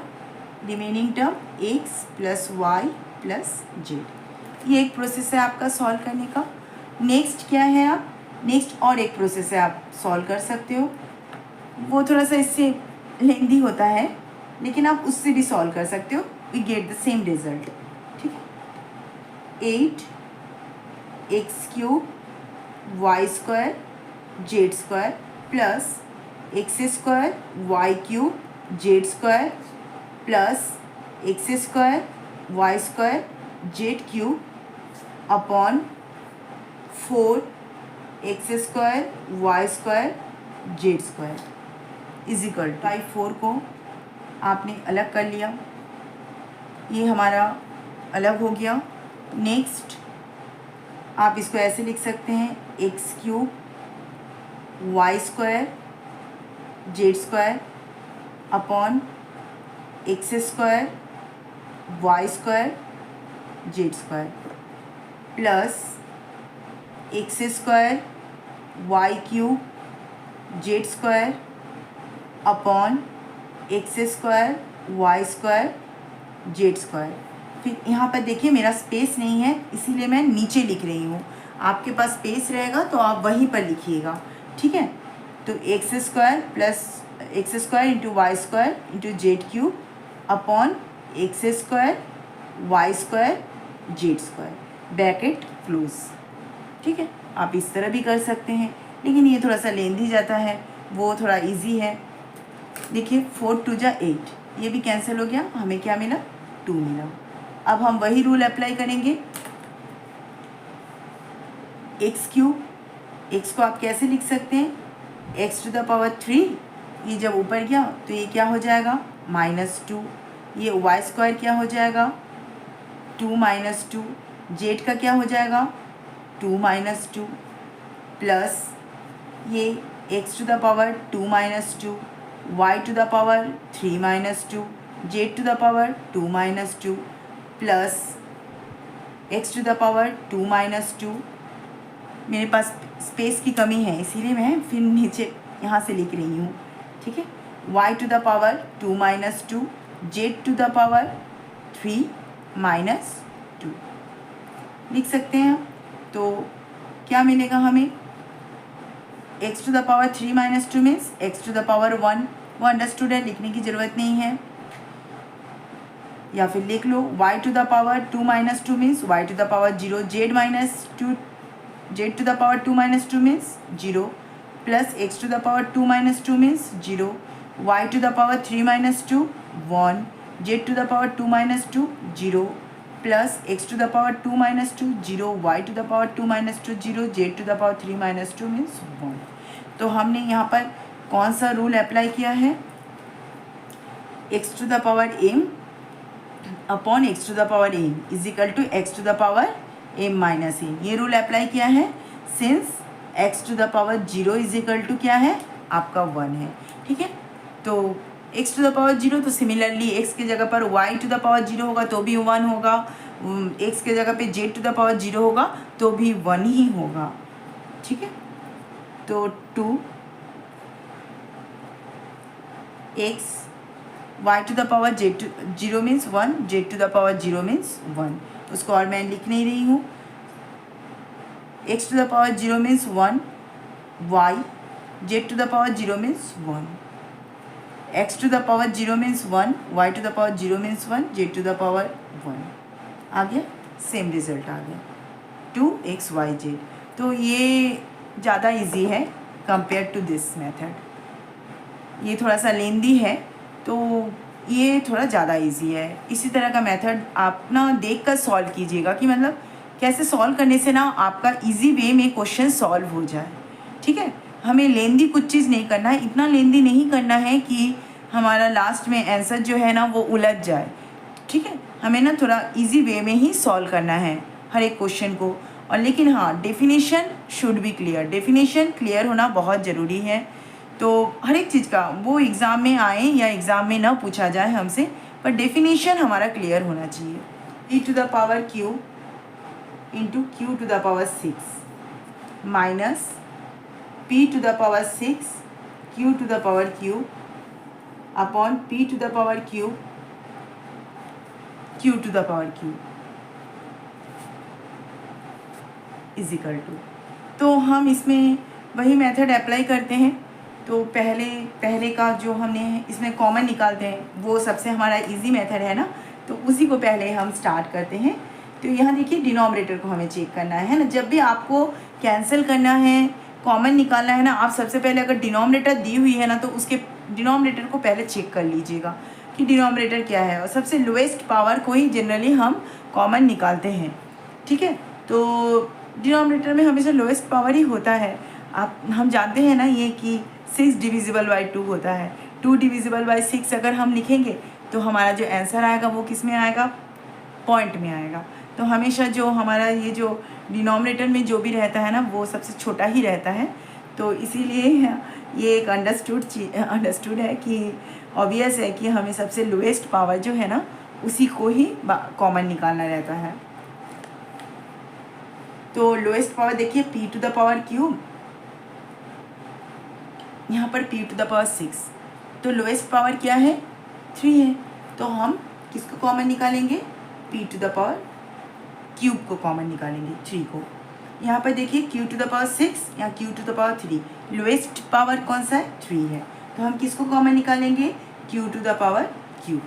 [SPEAKER 1] remaining term x plus y plus z. ये एक प्रोसेस है आपका सॉल्व करने का। नेक्स्ट क्या है, आप नेक्स्ट और एक प्रोसेस है आप सॉल्व कर सकते हो, वो थोड़ा सा इससे लेंदी होता है, लेकिन आप उससे भी सॉल्व कर सकते हो, we get the same result. ठीक है, 8 x cube y square z square plus x square y cube z square plus x square y square z cube upon 4 x square y square z square is equal to 4 को आपने अलग कर लिया, ये हमारा अलग हो गया। नेक्स्ट आप इसको ऐसे लिख सकते हैं, x cube y square z square upon x square y square z square plus x square y cube z square upon x square y square z square. फिर यहाँ पर देखिए मेरा स्पेस नहीं है, इसीलिए मैं नीचे लिख रही हूँ, आपके पास स्पेस रहेगा तो आप वहीं पर लिखिएगा, ठीक है। तो x square plus x square into y square into z cube upon x square y square z square bracket close, ठीक है। आप इस तरह भी कर सकते हैं, लेकिन ये थोड़ा सा लेंदी जाता है, वो थोड़ा इजी है। देखिए 4 2 जा 8, ये भी कैंसिल हो गया, हमें क्या मिला 2 मिला। अब हम वही रूल अप्लाई करेंगे, एक्स क्यूब, एक्स को आप कैसे लिख सकते हैं, एक्स टू द पावर 3, ये जब ऊपर गया तो ये क्या हो जाएगा -2, ये वाई स्क्वायर क्या हो जाएगा 2 - 2, जेड का क्या हो जाएगा 2 - 2 प्लस ये x to the power 2 - 2, y to the power 3 - 2, z to the power 2 - 2 plus x to the power 2 - 2। मेरे पास स्पेस की कमी है इसीलिए मैं फिर नीचे यहाँ से लिख रही हूँ, ठीक है। Y to the power 2 - 2, z to the power 3 - 2 लिख सकते हैं। तो क्या मिलेगा हमें, x to the power 3 - 2 means x to the power 1, वो अंडरस्टूड है, लिखने की ज़रूरत नहीं है। या फिर लिख लो y to the power 2 - 2 means y to the power 0, z to the power 2 - 2 means 0 plus x to the power 2 - 2 means 0, y to the power 3 - 2 1, z to the power 2 - 2 0 plus x to the power 2 - 2 0, y to the power 2 - 2 0, z to the power 3 - 2 means 1। तो हमने यहाँ पर कौन सा rule apply किया है, x to the power m upon x to the power m is equal to x to the power m minus m, ये rule apply किया है since x to the power 0 is equal to क्या है आपका 1 है, ठीक है। तो एक्स टू द पावर 0, तो सिमिलरली एक्स की जगह पर y टू द पावर 0 होगा तो भी 1 होगा, एक्स के जगह पे z टू द पावर 0 होगा तो भी 1 ही होगा, ठीक है। तो 2 x y to the power z to 0 means 1, z to the power 0 means 1, उसको और मैं लिख नहीं रही हूँ। x to the power 0 means 1, y z to the power 0 means 1, x to the power 0 means 1, y to the power 0 means 1, z to the power 1 आ गया, same result आ गया 2xyz। तो ये ज़्यादा इजी है कंपेयर टू दिस मेथड, ये थोड़ा सा लेंदी है तो ये थोड़ा ज़्यादा इजी है। इसी तरह का मेथड आप ना देख कर सॉल्व कीजिएगा कि मतलब कैसे सॉल्व करने से ना आपका इजी वे में क्वेश्चन सॉल्व हो जाए, ठीक है। हमें लेंदी कुछ चीज़ नहीं करना है, इतना लेंदी नहीं करना है कि हमारा लास्ट में आंसर जो है ना वो उलझ जाए, ठीक है। हमें ना थोड़ा इजी वे में ही सॉल्व करना है हर एक क्वेश्चन को। और लेकिन हाँ, definition should be clear, definition clear होना बहुत ज़रूरी है। तो हर एक चीज़ का वो एग्ज़ाम में आए या एग्ज़ाम में ना पूछा जाए हमसे, पर डेफिनेशन हमारा क्लियर होना चाहिए। e to the power q into q to the power 6 minus p to the power 6 q to the power q upon p to the power q q to the power q is equal to. तो हम इसमें वही method apply करते हैं। तो पहले का जो हमने इसमें कॉमन निकालते हैं वो सबसे हमारा इजी मेथड है ना, तो उसी को पहले हम स्टार्ट करते हैं। तो यहाँ देखिए डिनोमिनेटर को हमें चेक करना है ना, जब भी आपको कैंसिल करना है, कॉमन निकालना है ना, आप सबसे पहले अगर डिनोमिनेटर दी हुई है ना तो उसके डिनोमिनेटर को पहले चेक कर लीजिएगा कि डिनोमिनेटर क्या है, और सबसे लोएस्ट पावर को ही जनरली हम कॉमन निकालते हैं, ठीक है। तो डिनोमिनेटर में हमेशा लोएस्ट पावर ही होता है। हम जानते हैं ना ये कि 6 डिविजिबल बाई 2 होता है, 2 डिविजिबल बाई 6 अगर हम लिखेंगे तो हमारा जो आंसर आएगा वो किस में आएगा, पॉइंट में आएगा। तो हमेशा जो हमारा ये जो डिनोमिनेटर में जो भी रहता है ना वो सबसे छोटा ही रहता है। तो इसीलिए ये एक अंडरस्टूड है कि ऑब्वियस है कि हमें सबसे लोएस्ट पावर जो है ना उसी को ही कॉमन निकालना रहता है। तो लोएस्ट पावर देखिए p to the power cube, यहाँ पर p टू द पावर 6, तो लोएस्ट पावर क्या है 3 है, तो हम किसको कॉमन निकालेंगे, p to the power cube को कॉमन निकालेंगे 3 को। यहाँ पर देखिए q टू द पावर 6 या q to the power 3, lowest power कौन सा है 3 है, तो हम किसको कॉमन निकालेंगे q to the power q।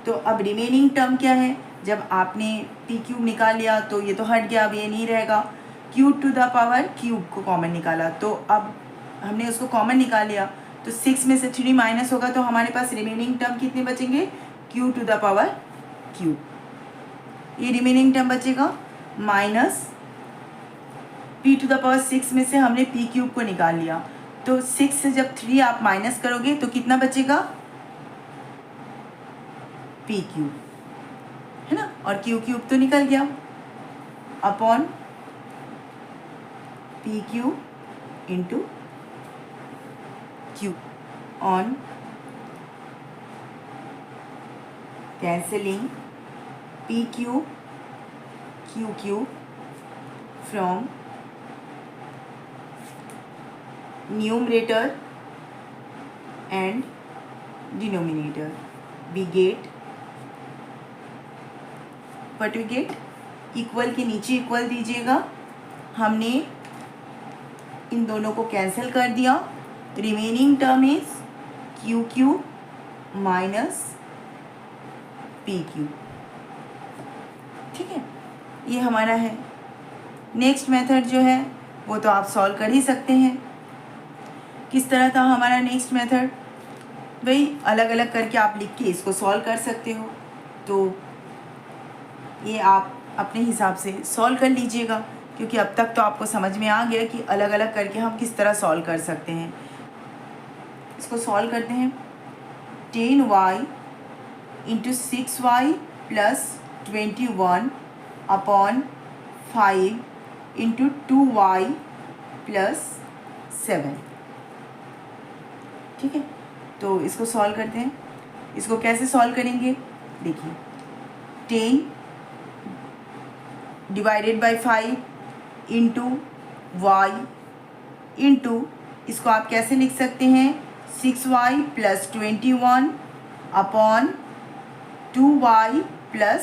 [SPEAKER 1] तो अब रिमेनिंग टर्म क्या है, जब आपने p क्यूब निकाल लिया तो ये तो हट गया, अब ये नहीं रहेगा, q to the power cube को कॉमन निकाला, तो अब हमने उसको कॉमन निकाल लिया, तो 6 में से 3 माइनस होगा, तो हमारे पास रिमेनिंग टर्म कितने बचेंगे q to the power cube. ये रिमेनिंग टर्म बचेगा minus p to the power 6 में से हमने p क्यूब को निकाल लिया, तो 6 से जब 3 आप माइनस करोगे तो कितना बचेगा p क्यूब, है ना, और q क्यूब तो निकल गया, upon p cube into q on cancelling p cube q cube from numerator and denominator, we get what we get, equal के नीचे इक्वल दीजिएगा, हमने इन दोनों को कैंसिल कर दिया, remaining term is Q Q minus P Q. ठीक है, ये हमारा है। नेक्स्ट मेथड जो है वो तो आप सॉल्व कर ही सकते हैं। किस तरह था हमारा नेक्स्ट मेथड, भाई अलग अलग करके आप लिख के इसको सॉल्व कर सकते हो, तो ये आप अपने हिसाब से सॉल्व कर लीजिएगा, क्योंकि अब तक तो आपको समझ में आ गया कि अलग अलग करके हम किस तरह सॉल्व कर सकते हैं। इसको सॉल्व करते हैं, 10y into 6y plus 21 upon 5 into 2y plus 7। ठीक है, तो इसको सॉल्व करते हैं। इसको कैसे सॉल्व करेंगे, देखिए 10 divided by 5 into y into, इसको आप कैसे लिख सकते हैं 6y plus 21 upon 2y plus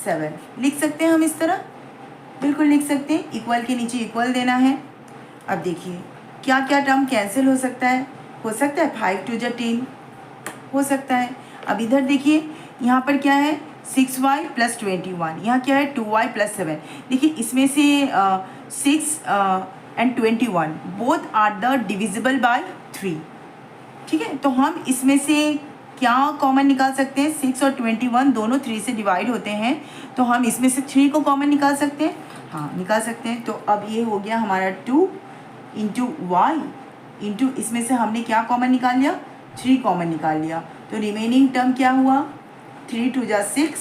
[SPEAKER 1] 7 लिख सकते हैं हम इस तरह, बिल्कुल लिख सकते हैं। इक्वल के नीचे इक्वल देना है। अब देखिए क्या क्या टर्म कैंसिल हो सकता है, 5 टू जा 10 हो सकता है। अब इधर देखिए यहाँ पर क्या है 6y प्लस 21, यहाँ क्या है 2y प्लस 7। देखिए इसमें से 6 and 21 both are the divisible by 3। ठीक है, तो हम इसमें से क्या कॉमन निकाल सकते हैं, 6 और 21 दोनों 3 से डिवाइड होते हैं, तो हम इसमें से 3 को कॉमन निकाल सकते हैं, हाँ निकाल सकते हैं। तो अब ये हो गया हमारा 2 इंटू वाई इंटू, इसमें से हमने क्या कॉमन निकाल लिया 3 कॉमन निकाल लिया, तो रिमेनिंग टर्म क्या हुआ 3 टू जा 6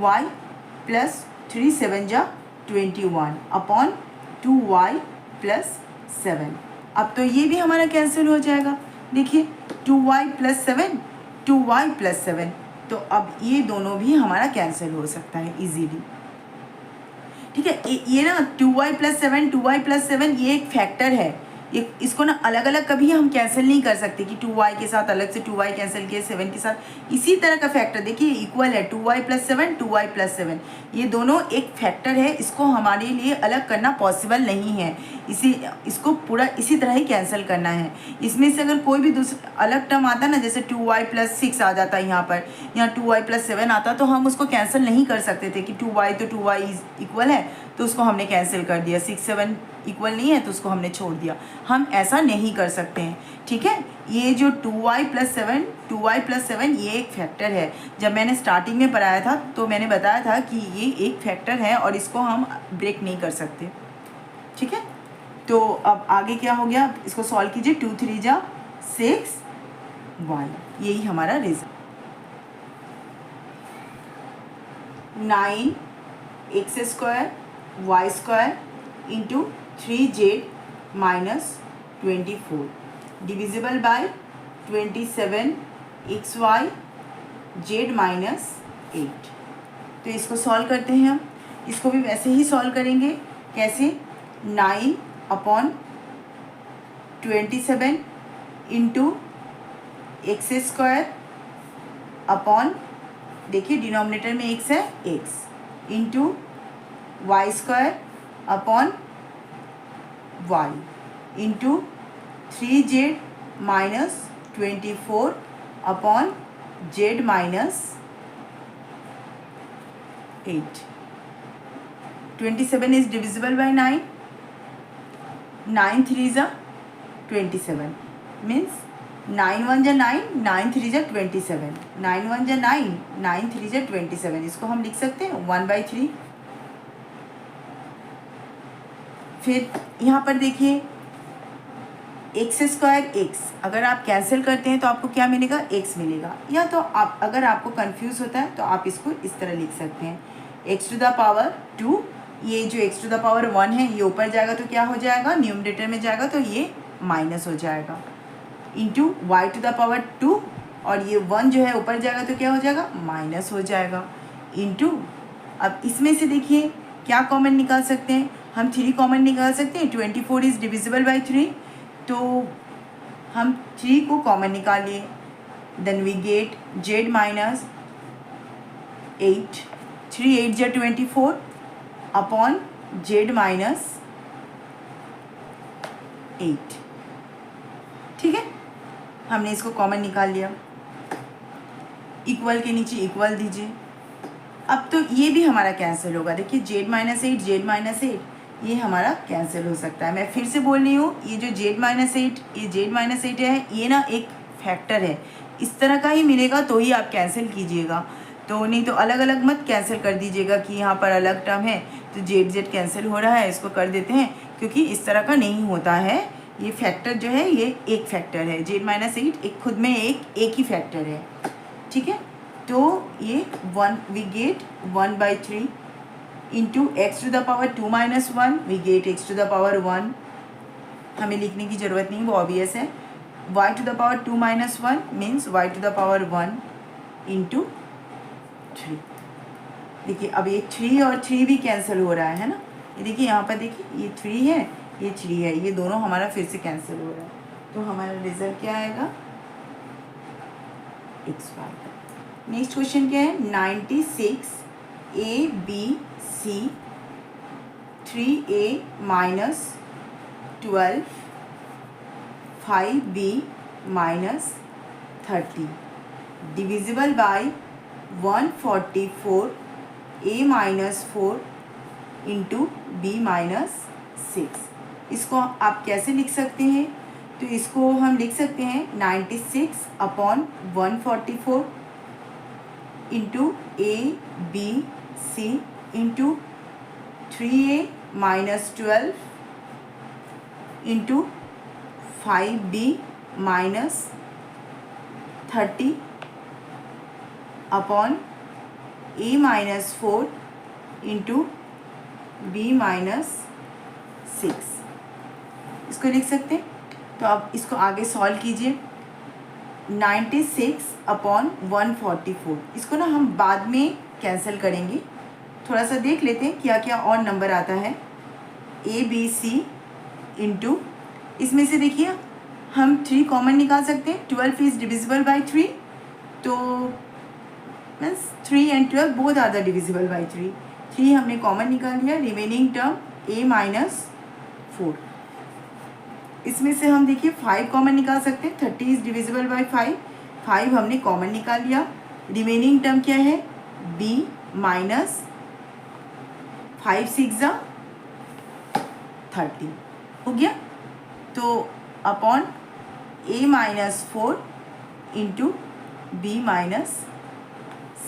[SPEAKER 1] y प्लस 3 7 जा 21 अपॉन 2y प्लस 7। अब तो ये भी हमारा कैंसिल हो जाएगा, देखिए 2y प्लस 7 2y प्लस 7, तो अब ये दोनों भी हमारा कैंसिल हो सकता है इजीली। ठीक है, ये ना 2y प्लस 7 2y प्लस 7 ये एक फैक्टर है, ये इसको ना अलग अलग कभी हम कैंसिल नहीं कर सकते कि 2y के साथ अलग से 2y कैंसिल किए 7 के साथ, इसी तरह का फैक्टर देखिए इक्वल है 2y प्लस 7 2y प्लस 7, ये दोनों एक फैक्टर है, इसको हमारे लिए अलग करना पॉसिबल नहीं है, इसको पूरा इसी तरह ही कैंसिल करना है। इसमें से अगर कोई भी दूसरा अलग टर्म आता ना, जैसे 2y प्लस 6 आ जाता है यहाँ पर, यहाँ 2y प्लस 7 आता, तो हम उसको कैंसिल नहीं कर सकते थे कि 2y तो 2y इक्वल है, तो उसको हमने कैंसिल कर दिया, 6 7 इक्वल नहीं है तो उसको हमने छोड़ दिया। हम ऐसा नहीं कर सकते हैं। ठीक है, ये जो 2y प्लस 7 ये एक फैक्टर है। जब मैंने स्टार्टिंग में पढ़ाया था तो मैंने बताया था कि ये एक फैक्टर है और इसको हम ब्रेक नहीं कर सकते। ठीक है, तो अब आगे क्या हो गया, इसको सॉल्व कीजिए, 2 3 जा 6y, यही हमारा result. 9x square y square into 3z minus 24 divisible by 27xy z minus 8। तो इसको सॉल्व करते हैं हम, इसको भी वैसे ही सॉल्व करेंगे। कैसे, 9 upon 27 into x square upon, देखिए डिनोमिनेटर में x है x, into y square upon y into 3z minus 24 upon z minus 8. 27 is divisible by 9. 9 3 is 27. Means 9 1 जा 9, 9 3 जा 27. 9 1 जा 9, 9 3 जा 27. इसको हम लिख सकते हैं 1/3. फिर यहाँ पर देखिए एक्स स्क्वायर एक्स, अगर आप कैंसिल करते हैं तो आपको क्या मिलेगा, एक्स मिलेगा. या तो आप अगर आपको कंफ्यूज होता है तो आप इसको इस तरह लिख सकते हैं एक्स टू द पावर 2. ये जो एक्स टू द पावर 1 है ये ऊपर जाएगा तो क्या हो जाएगा, न्यूमरेटर में जाएगा तो ये माइनस हो जाएगा, into y to the power 2. और ये 1 जो है ऊपर जाएगा तो क्या हो जाएगा, माइनस हो जाएगा, इंटू. अब इसमें से देखिए क्या कॉमन निकाल सकते हैं, हम 3 कॉमन निकाल सकते हैं. 24 इज़ डिविजिबल बाई 3, तो हम 3 को कॉमन निकालिए. Then we get z minus 8. 3 8 जा 24 अपॉन z माइनस 8. ठीक है, हमने इसको कॉमन निकाल लिया. इक्वल के नीचे इक्वल दीजिए. अब तो ये भी हमारा कैंसिल होगा. देखिए z माइनस 8 z माइनस 8 ये हमारा कैंसिल हो सकता है. मैं फिर से बोल रही हूँ, ये जो z माइनस 8 ये z माइनस 8 है, ये ना एक फैक्टर है. इस तरह का ही मिलेगा तो ही आप कैंसिल कीजिएगा, तो नहीं तो अलग अलग मत कैंसिल कर दीजिएगा कि यहाँ पर अलग टर्म है तो z कैंसिल हो रहा है, इसको कर देते हैं, क्योंकि इस तरह का नहीं होता है. ये फैक्टर जो है ये एक फैक्टर है. z माइनस 8 एक खुद में एक ही फैक्टर है. ठीक है, तो ये 1 we get 1/3 into x to the power 2 minus 1 we get x to the power 1. हमें लिखने की ज़रूरत नहीं, वो ऑब्वियस है. y to the power 2 minus 1 means y to the power 1 into 3. देखिए अब ये 3 और 3 भी कैंसिल हो रहा है ना. ये देखिए यहाँ पर देखिए ये 3 है ये 3 है, ये दोनों हमारा फिर से कैंसिल हो रहा है. तो हमारा रिजल्ट क्या आएगा, x5. नेक्स्ट क्वेश्चन क्या है, 96 ABC 3A minus 12 5B minus 30 divisible by 144 A minus 4 into B minus 6. इसको आप कैसे लिख सकते हैं, तो इसको हम लिख सकते हैं 96 upon 144 into ABC into 3A minus 12 into 5B minus 30 upon A minus 4 into B minus 6. इसको लिख सकते हैं. तो अब इसको आगे सॉल्व कीजिए. 96 अपॉन 144, इसको ना हम बाद में कैंसिल करेंगे. थोड़ा सा देख लेते हैं क्या क्या और नंबर आता है. ABC इंटू, इसमें से देखिए हम 3 कॉमन निकाल सकते हैं. 12 इज़ डिविजिबल बाई 3, तो means 3 and 12 both are the divisible by 3. 3 हमने कॉमन निकाल लिया. Remaining term A minus 4. इसमें से हम देखिए 5 कॉमन निकाल सकते हैं. 30 इज़ डिविजिबल बाई 5. 5 हमने कॉमन निकाल लिया. रिमेनिंग टर्म क्या है, B माइनस 5 6 जा 30 हो गया. तो upon A minus 4 into B minus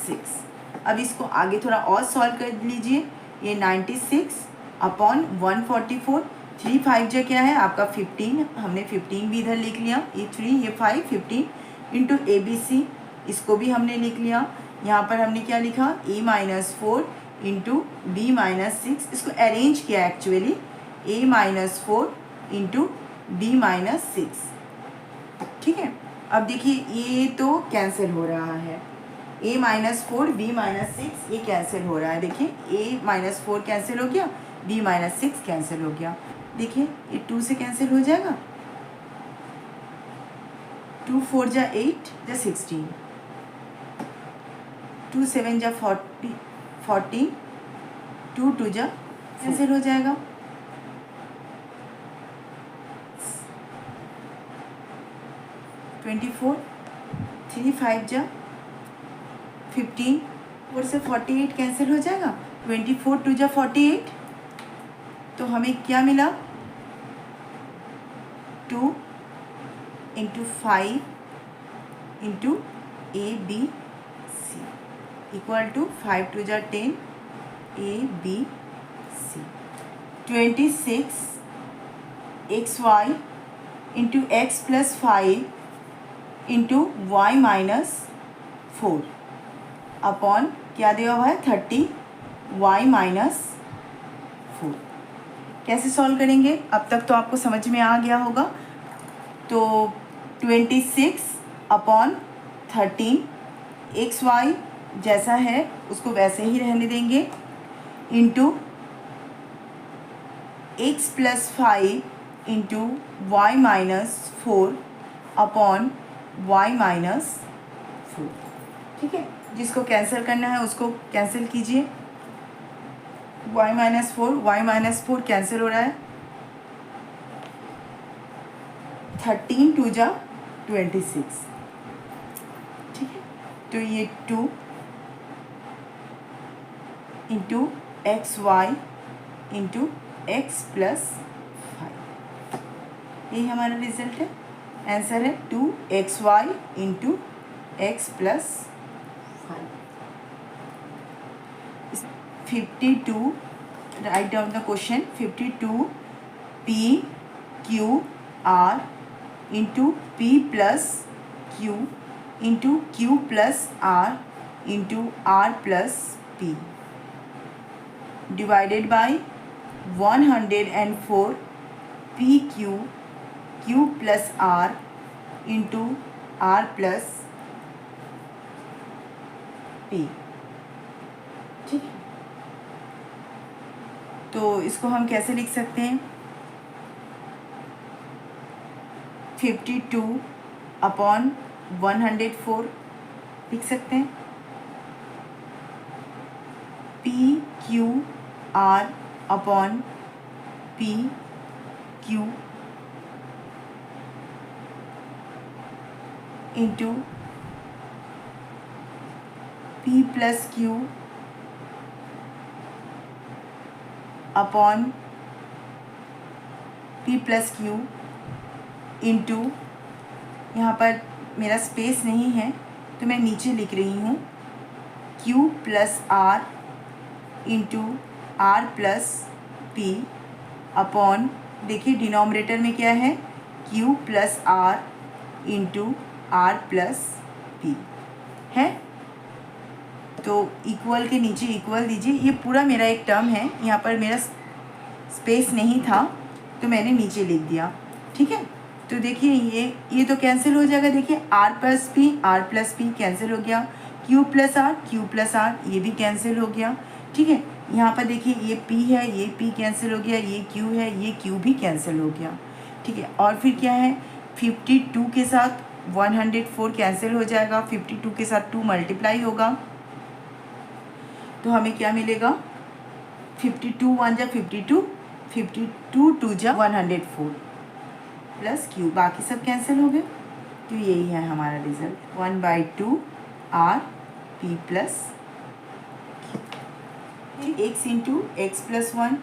[SPEAKER 1] 6. अब इसको आगे थोड़ा और सॉल्व कर लीजिए. ये 96 अपॉन 144, 3 5 जो क्या है आपका 15, हमने 15 भी इधर लिख लिया. ये 3 ये 5 15 इंटू ABC, इसको भी हमने लिख लिया. यहाँ पर हमने क्या लिखा, A minus 4 into B minus 6. इसको अरेंज किया actually, A minus 4 into B minus 6. ठीक है, अब देखिए ये तो कैंसिल हो रहा है. A माइनस 4 B माइनस 6 ये कैंसिल हो रहा है. देखिए A माइनस 4 कैंसिल हो गया, B माइनस 6 कैंसिल हो गया. देखिए ये 2 से कैंसिल हो जाएगा. 2 4 जा 8 जा 16, 2 7 जा 14, 2 2 जा कैंसिल हो जाएगा. 24, 3 5 जा 15, 4 से 48 कैंसिल हो जाएगा, 24 2 जा 48, तो हमें क्या मिला 2 into 5 into A B C equal to 5 2 जा 10 A B C. 26 x y into x plus 5 into y minus 4 upon क्या दिया हुआ है 30 वाई माइनस 4। कैसे सॉल्व करेंगे? अब तक तो आपको समझ में आ गया होगा। तो 26 अपॉन 13 एक्स वाई जैसा है उसको वैसे ही रहने देंगे into x plus 5 into y minus 4 upon y minus 4। ठीक है, जिसको कैंसिल करना है उसको कैंसिल कीजिए। y माइनस 4 कैंसिल हो रहा है, 13 2 जा 26। ठीक है, तो ये 2 into x y into x plus 5, यही हमारा रिजल्ट है। आंसर है 2xy into x plus 52। Write down the question. 52 p q r into p plus q into q plus r into r plus p divided by 104 p q q plus r into r plus p. ठीक है, तो इसको हम कैसे लिख सकते हैं? 52 upon 104 लिख सकते हैं। P q are upon P Q into p plus Q upon P plus q into, यहाँ पर मेरा स्पेस नहीं है तो मैं नीचे लिख रही हूँ q plus r into r plus p upon, देखिए डिनोमिनेटर में क्या है q plus r into r plus p है। तो इक्वल के नीचे इक्वल दीजिए। ये पूरा मेरा एक टर्म है, यहाँ पर मेरा स्पेस नहीं था तो मैंने नीचे लिख दिया। ठीक है, तो देखिए ये तो कैंसिल हो जाएगा। देखिए आर प्लस पी कैंसिल हो गया, क्यू प्लस आर ये भी कैंसिल हो गया। ठीक है, यहाँ पर देखिए ये पी है, ये पी कैंसिल हो गया, ये क्यू है, ये क्यू भी कैंसिल हो गया। ठीक है, और फिर क्या है 52 के साथ 104 कैंसिल हो जाएगा, 52 के साथ 2 मल्टीप्लाई होगा तो हमें क्या मिलेगा 52 1 जा 52, 52 2 जा 104 प्लस क्यू, बाकी सब कैंसिल हो गए। तो यही है हमारा result 1/2 R P plus x into x plus 1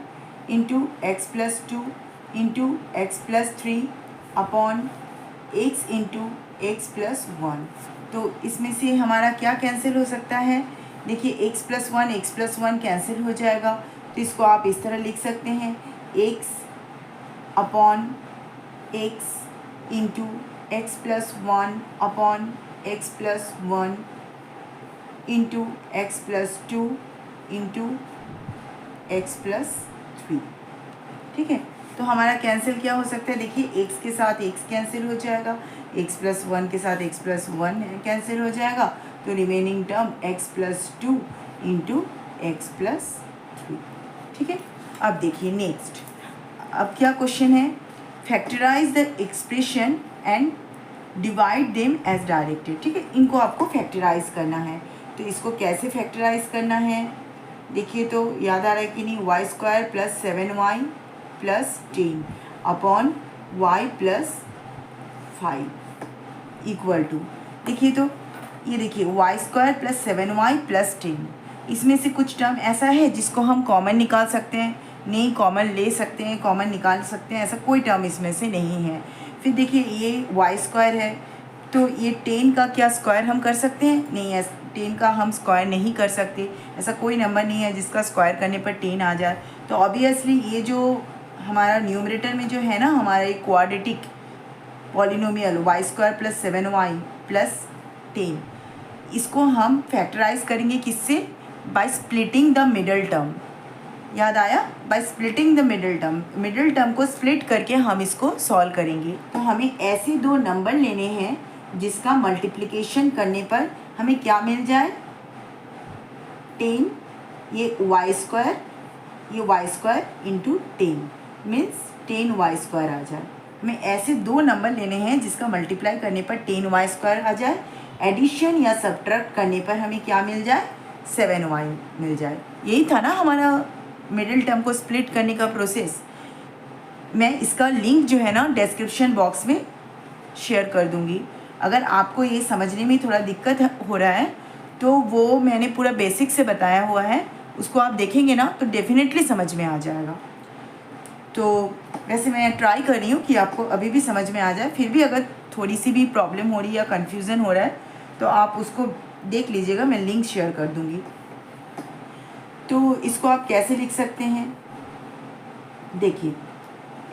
[SPEAKER 1] into x plus 2 into x plus 3 upon x into x plus 1। तो इसमें से हमारा क्या कैंसिल हो सकता है? देखिए x प्लस 1 कैंसिल हो जाएगा, तो इसको आप इस तरह लिख सकते हैं x upon x into x plus 1 upon x plus 1 into x plus 2 into x plus 3। ठीक है, तो हमारा कैंसिल क्या हो सकता है? देखिए x के साथ x कैंसिल हो जाएगा, x प्लस 1 के साथ x प्लस 1 कैंसिल हो जाएगा, तो remaining term x plus 2 into x plus 3। ठीक है, अब देखिए नेक्स्ट, अब क्या क्वेश्चन है? Factorise the expression and divide them as directed. ठीक है, इनको आपको फैक्टराइज करना है, तो इसको कैसे फैक्टराइज करना है? देखिए तो याद आ रहा है कि नहीं, y² plus 7y plus 10 upon y plus 5 equal to, देखिए तो ये देखिए Y square plus 7y plus 10, इसमें से कुछ टर्म ऐसा है जिसको हम कॉमन निकाल सकते हैं, नहीं कॉमन ले सकते हैं, कॉमन निकाल सकते हैं, ऐसा कोई टर्म इसमें से नहीं है। फिर देखिए ये वाई स्क्वायर है, तो ये 10 का क्या स्क्वायर हम कर सकते हैं? नहीं, 10 का हम स्क्वायर नहीं कर सकते, ऐसा कोई नंबर नहीं है जिसका स्क्वायर करने पर 10 आ जाए। तो ऑब्वियसली ये जो हमारा न्यूमरेटर में जो है ना हमारा एक quadratic polynomial y square plus 7y plus 10, इसको हम फैक्टराइज करेंगे किससे? By splitting the middle term. याद आया? By splitting the middle term, मिडल टर्म को स्प्लिट करके हम इसको सॉल्व करेंगे। तो हमें ऐसे दो नंबर लेने हैं जिसका मल्टीप्लिकेशन करने पर हमें क्या मिल जाए? 10, ये वाई स्क्वायर, ये y square into 10 means 10y square आ जाए। हमें ऐसे दो नंबर लेने हैं जिसका मल्टीप्लाई करने पर 10y स्क्वायर आ जाए, एडिशन या सब्ट्रैक्ट करने पर हमें क्या मिल जाए? 7y मिल जाए। यही था ना हमारा मिडिल टर्म को स्प्लिट करने का प्रोसेस। मैं इसका लिंक जो है ना डिस्क्रिप्शन बॉक्स में शेयर कर दूँगी। अगर आपको ये समझने में थोड़ा दिक्कत हो रहा है तो वो मैंने पूरा बेसिक से बताया हुआ है, उसको आप देखेंगे ना तो डेफिनेटली समझ में आ जाएगा। तो वैसे मैं ट्राई कर रही हूँ कि आपको अभी भी समझ में आ जाए, फिर भी अगर थोड़ी सी भी प्रॉब्लम हो रही है या कन्फ्यूज़न हो रहा है तो आप उसको देख लीजिएगा, मैं लिंक शेयर कर दूँगी। तो इसको आप कैसे लिख सकते हैं? देखिए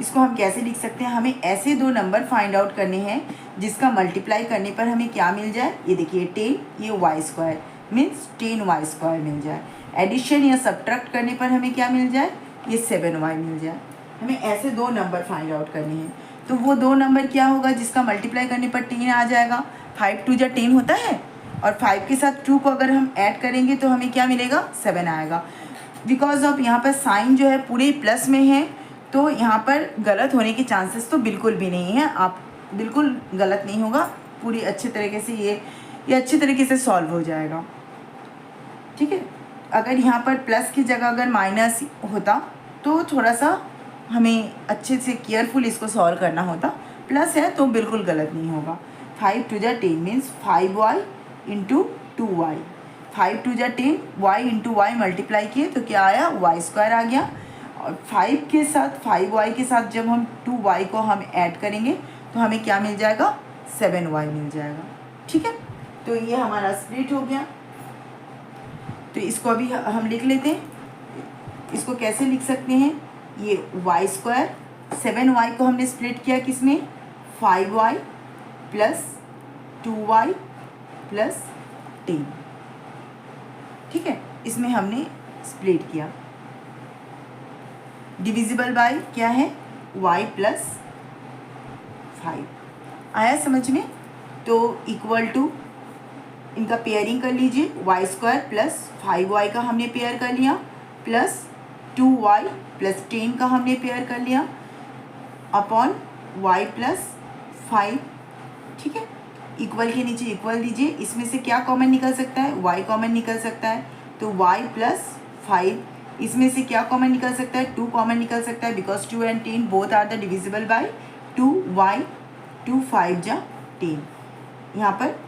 [SPEAKER 1] इसको हम कैसे लिख सकते हैं, हमें ऐसे दो नंबर फाइंड आउट करने हैं जिसका मल्टीप्लाई करने पर हमें क्या मिल जाए? ये देखिए 10, ये y square means 10y square मिल जाए, एडिशन या सब्ट्रैक्ट करने पर हमें क्या मिल जाए? ये 7y मिल जाए। हमें ऐसे दो नंबर फाइंड आउट करने हैं, तो वो दो नंबर क्या होगा जिसका मल्टीप्लाई करने पर 10 आ जाएगा? 5 2 जा 10 होता है, और 5 के साथ 2 को अगर हम ऐड करेंगे तो हमें क्या मिलेगा? 7 आएगा। बिकॉज ऑफ यहाँ पर साइन जो है पूरे प्लस में है, तो यहाँ पर गलत होने के चांसेस तो बिल्कुल भी नहीं है। आप बिल्कुल गलत नहीं होगा, पूरी अच्छे तरीके से ये अच्छे तरीके से सॉल्व हो जाएगा। ठीक है, अगर यहाँ पर प्लस की जगह अगर माइनस होता तो थोड़ा सा हमें अच्छे से केयरफुल इसको सॉल्व करना होता। प्लस है तो बिल्कुल गलत नहीं होगा। 5 2 जा 10 मीन्स 5y इंटू 2y, 5 2 जा 10, y इंटू वाई मल्टीप्लाई किए तो क्या आया? वाई स्क्वायर आ गया। और 5 के साथ 5y के साथ जब हम 2y को हम ऐड करेंगे तो हमें क्या मिल जाएगा? 7y मिल जाएगा। ठीक है, तो ये हमारा स्प्लिट हो गया। तो इसको अभी हम लिख लेते हैं। इसको कैसे लिख सकते हैं? ये वाई स्क्वायर, 7y को हमने स्प्लिट किया किसमें? 5y plus 2y plus 10। ठीक है, इसमें हमने स्प्लिट किया। डिविजिबल बाय क्या है? y प्लस 5 आया समझ में? तो इक्वल टू इनका पेयरिंग कर लीजिए, वाई स्क्वायर प्लस 5y का हमने पेयर कर लिया, प्लस 2y प्लस 10 का हमने पेयर कर लिया, अपॉन y प्लस 5। ठीक है, इक्वल के नीचे इक्वल दीजिए, इसमें से क्या कॉमन निकल सकता है? y कॉमन निकल सकता है, तो y प्लस 5। इसमें से क्या कॉमन निकल सकता है? 2 कॉमन निकल सकता है, because 2 and 10 both are the divisible by 2y, 2 5 जा 10। यहाँ पर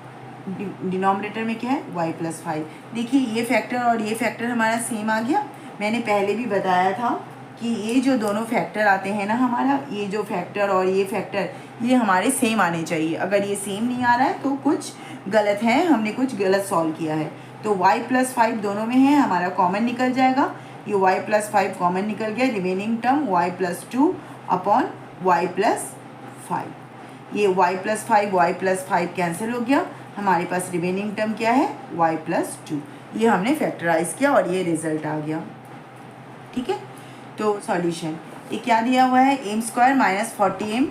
[SPEAKER 1] डिनोमिनेटर में क्या है? y plus 5। देखिए ये फैक्टर और ये फैक्टर हमारा सेम आ गया। मैंने पहले भी बताया था कि ये जो दोनों फैक्टर आते हैं ना हमारा, ये जो फैक्टर और ये फैक्टर, ये हमारे सेम आने चाहिए। अगर ये सेम नहीं आ रहा है तो कुछ गलत है, हमने कुछ गलत सॉल्व किया है। तो y प्लस 5 दोनों में है, हमारा कॉमन निकल जाएगा। ये y प्लस 5 कॉमन निकल गया, remaining term y plus 2 upon y plus 5। ये y plus 5 y plus 5 cancel हो गया, हमारे पास रिमेनिंग टर्म क्या है? y plus 2। ये हमने फैक्टराइज किया और ये रिजल्ट आ गया। ठीक है, तो सॉल्यूशन ये क्या दिया हुआ है? M square minus 40m,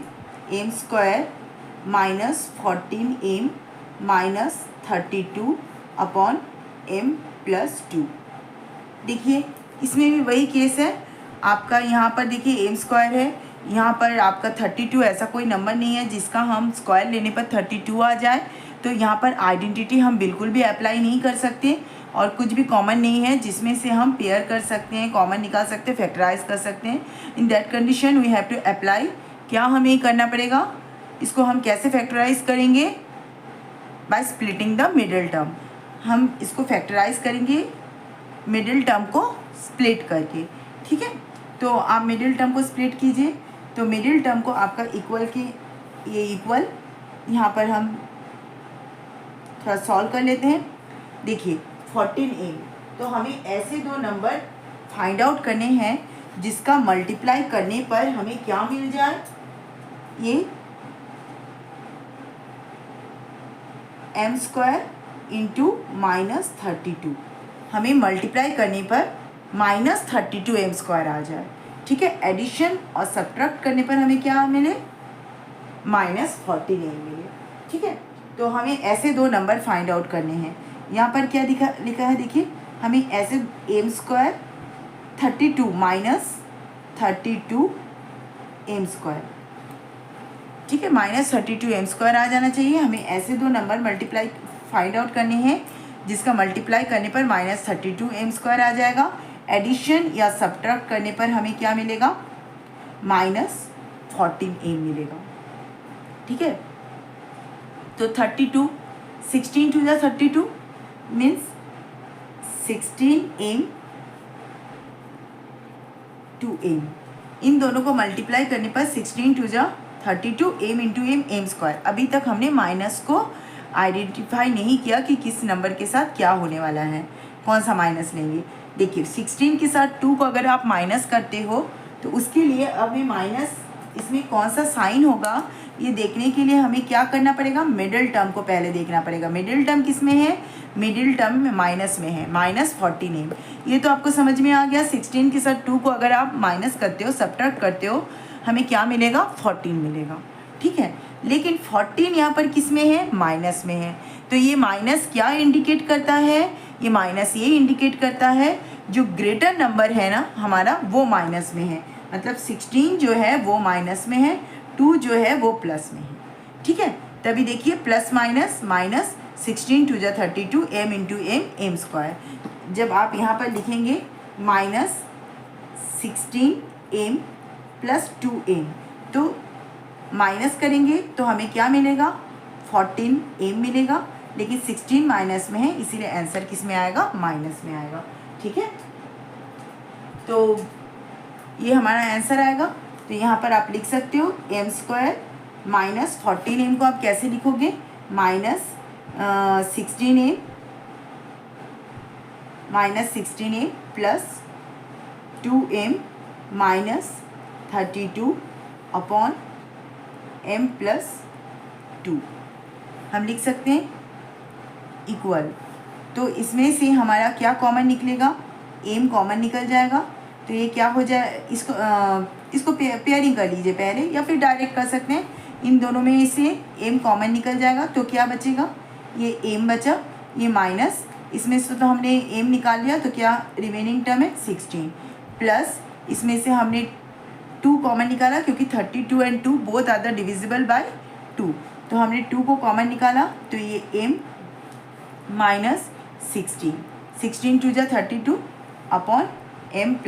[SPEAKER 1] m square minus 14m minus 32 upon m plus 2। देखिए इसमें भी वही केस है आपका। यहाँ पर देखिए एम स्क्वायर है, यहाँ पर आपका 32, ऐसा कोई नंबर नहीं है जिसका हम स्क्वायर लेने पर 32 आ जाए। तो यहाँ पर आइडेंटिटी हम बिल्कुल भी अप्लाई नहीं कर सकते, और कुछ भी कॉमन नहीं है जिसमें से हम पेयर कर सकते हैं, कॉमन निकाल सकते हैं, फैक्टराइज कर सकते हैं। In that condition we have to apply. क्या हमें करना पड़ेगा? इसको हम कैसे फैक्टराइज करेंगे? By splitting the middle term. हम इसको फैक्टराइज करेंगे मिडिल टर्म को स्प्लिट करके, ठीक है। तो आप मिडिल टर्म को स्प्लिट कीजिए, तो मिडिल टर्म को आपका इक्वल की ये इक्वल यहाँ पर हम थोड़ा सॉल्व कर लेते हैं। देखिए 14m, तो हमें ऐसे दो नंबर फाइंड आउट करने हैं जिसका मल्टीप्लाई करने पर हमें क्या मिल जाए, ये m² इंटू -32, हमें मल्टीप्लाई करने पर -32m² आ जाए, ठीक है। एडिशन और सब्ट्रैक्ट करने पर हमें क्या मिले, -14m मिले, ठीक है। तो हमें ऐसे दो नंबर फाइंड आउट करने हैं। यहाँ पर क्या लिखा है देखिए, हमें ऐसे m², 32 -32m², ठीक है, -32m² आ जाना चाहिए। हमें ऐसे दो नंबर मल्टीप्लाई फाइंड आउट करने हैं जिसका मल्टीप्लाई करने पर -32m² आ जाएगा। एडिशन या सब्ट्रैक्ट करने पर हमें क्या मिलेगा, -14m मिलेगा, ठीक है। तो 32, 16 to the 32 means 16m to m, इन दोनों को मल्टीप्लाई करने पर 16 to the 32 m into m² अभी तक हमने माइनस को आइडेंटिफाई नहीं किया कि किस नंबर के साथ क्या होने वाला है, कौन सा माइनस लेंगे। देखिए 16 के साथ 2 को अगर आप माइनस करते हो तो उसके लिए हमें माइनस इसमें कौन सा साइन होगा ये देखने के लिए हमें क्या करना पड़ेगा, मिडिल टर्म को पहले देखना पड़ेगा। मिडिल टर्म किस में है, मिडिल टर्म में माइनस में है, -14m। ये तो आपको समझ में आ गया। 16 के साथ 2 को अगर आप माइनस करते हो, सब्ट्रैक्ट करते हो, हमें क्या मिलेगा, 14 मिलेगा, ठीक है। लेकिन 14 यहाँ पर किस में है, माइनस में है। तो ये माइनस क्या इंडिकेट करता है, ये माइनस ये इंडिकेट करता है जो ग्रेटर नंबर है ना हमारा वो माइनस में है, मतलब 16 जो है वो माइनस में है, 2 जो है वो प्लस में है, ठीक है। तभी देखिए plus minus minus 16 to the 32 m into m² जब आप यहाँ पर लिखेंगे -16m + 2m, तो माइनस करेंगे तो हमें क्या मिलेगा, 14m मिलेगा। लेकिन 16 माइनस में है इसीलिए आंसर किस में आएगा, माइनस में आएगा, ठीक है। तो ये हमारा आंसर आएगा। तो यहाँ पर आप लिख सकते हो m² -14m को आप कैसे लिखोगे, -16m + 2m -32 अपॉन m + 2 हम लिख सकते हैं इक्वल। तो इसमें से हमारा क्या कॉमन निकलेगा, m कॉमन निकल जाएगा। तो ये क्या हो जाए, इसको पेयरिंग कर लीजिए पहले या फिर डायरेक्ट कर सकते हैं। इन दोनों में से m कॉमन निकल जाएगा तो क्या बचेगा, ये m बचा, ये माइनस इसमें से तो हमने m निकाल लिया तो क्या रिमेनिंग टर्म है 16 प्लस इसमें से हमने 2 कॉमन निकाला क्योंकि 32 and 2 both are the divisible by 2, तो हमने 2 को कॉमन निकाला तो ये m -16 टू जा 32 अपॉन m +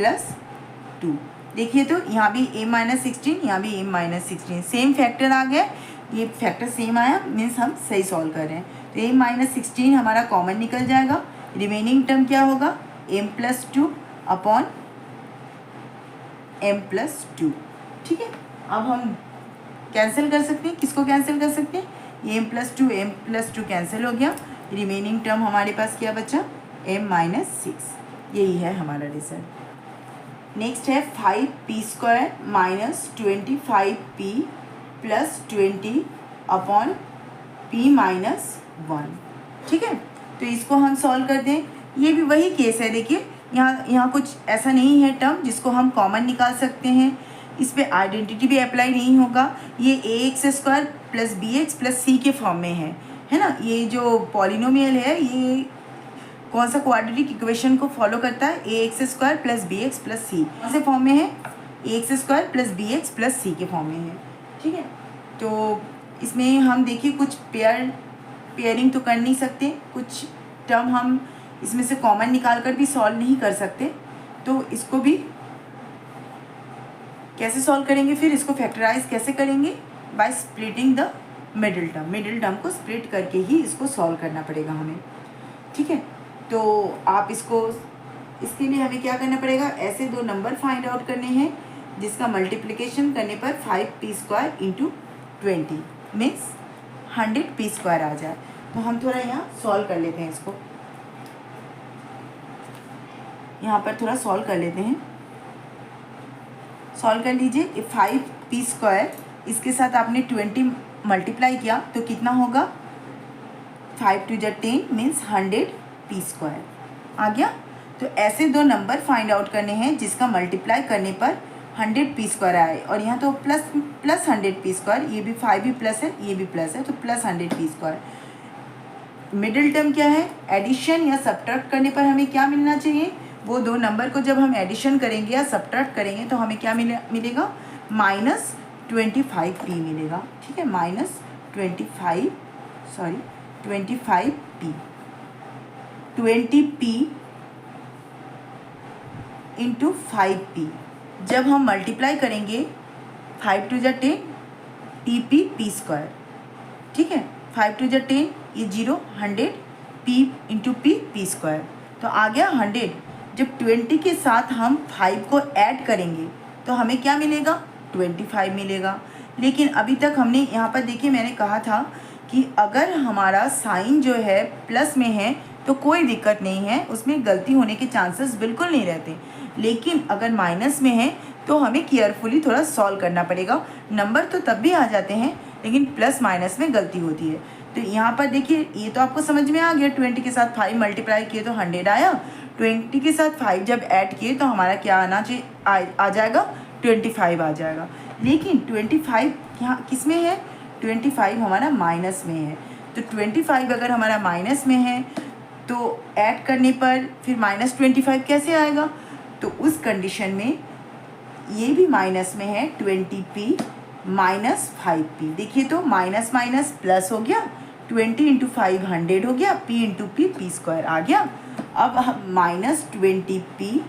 [SPEAKER 1] 2। देखिए तो यहाँ भी m -16, यहाँ भी m -16, सेम फैक्टर आ गया, ये फैक्टर सेम आया मीन्स हम सही सॉल्व कर रहे हैं। तो m -16 हमारा कॉमन निकल जाएगा, रिमेनिंग टर्म क्या होगा, m + 2 अपॉन m + 2, ठीक है। अब हम कैंसिल कर सकते हैं, किसको कैंसिल कर सकते हैं, ये m + 2 कैंसिल हो गया, रिमेनिंग टर्म हमारे पास क्या बचा, m -6। यही है हमारा रिजल्ट। नेक्स्ट है 5p² - 25p + 20 अपॉन p - 1, ठीक है। तो इसको हम सॉल्व कर दें, ये भी वही केस है। देखिए यहाँ कुछ ऐसा नहीं है टर्म जिसको हम कॉमन निकाल सकते हैं, इस पर आइडेंटिटी भी अप्लाई नहीं होगा। ये ax² + bx + c के फॉर्म में है ना। ये जो पॉलिनोमियल है ये कौन सा क्वाड्रेटिक इक्वेशन को फॉलो करता है, ax² + bx + c कौन से फॉर्म में है, ax² + bx + c के फॉर्म में है, ठीक है। तो इसमें हम देखिए कुछ पेयरिंग तो कर नहीं सकते, कुछ टर्म हम इसमें से कॉमन निकाल कर भी सॉल्व नहीं कर सकते, तो इसको भी कैसे सॉल्व करेंगे, फिर इसको फैक्टराइज कैसे करेंगे, by splitting the middle term को स्प्लिट करके ही इसको सॉल्व करना पड़ेगा हमें, ठीक है। तो आप इसके लिए हमें क्या करना पड़ेगा, ऐसे दो नंबर फाइंड आउट करने हैं जिसका मल्टीप्लिकेशन करने पर 5p² इंटू 20 मीन्स 100p² आ जाए। तो हम थोड़ा यहाँ सॉल्व कर लेते हैं, इसको यहाँ पर थोड़ा सॉल्व कर लेते हैं। सॉल्व कर लीजिए। 5p², इसके साथ आपने 20 मल्टीप्लाई किया तो कितना होगा, 5 2 10 मीन्स 100p² आ गया। तो ऐसे दो नंबर फाइंड आउट करने हैं जिसका मल्टीप्लाई करने पर 100p² आए, और यहाँ तो प्लस 100p², ये भी 5 भी प्लस है, ये भी प्लस है, तो प्लस 100p²। मिडिल टर्म क्या है, एडिशन या सब्ट्रैक्ट करने पर हमें क्या मिलना चाहिए, वो दो नंबर को जब हम एडिशन करेंगे या सब्ट्रैक्ट करेंगे तो हमें क्या मिलेगा, -25p मिलेगा, ठीक है। -25p 20p इंटू 5p जब हम मल्टीप्लाई करेंगे 5 2 10 tp² ठीक है। 5 2 10 ये 0 100 p इंटू p² तो आ गया 100। जब 20 के साथ हम 5 को ऐड करेंगे तो हमें क्या मिलेगा, 25 मिलेगा। लेकिन अभी तक हमने यहाँ पर देखिए, मैंने कहा था कि अगर हमारा साइन जो है प्लस में है तो कोई दिक्कत नहीं है, उसमें गलती होने के चांसेस बिल्कुल नहीं रहते। लेकिन अगर माइनस में है तो हमें केयरफुली थोड़ा सॉल्व करना पड़ेगा। नंबर तो तब भी आ जाते हैं लेकिन प्लस माइनस में गलती होती है। तो यहाँ पर देखिए, ये तो आपको समझ में आ गया, 20 के साथ 5 मल्टीप्लाई किए तो 100 आया, 20 के साथ 5 जब ऐड किए तो हमारा क्या आना चाहिए, आ जाएगा 25 आ जाएगा। लेकिन 25 यहाँ किस में है, 25 हमारा माइनस में है। तो 25 अगर हमारा माइनस में है तो ऐड करने पर फिर -25 कैसे आएगा, तो उस कंडीशन में ये भी माइनस में है, 20p -5p। देखिए तो माइनस माइनस प्लस हो गया, 20 इंटू 5 100 हो गया, p इंटू p² आ गया। अब हम -20p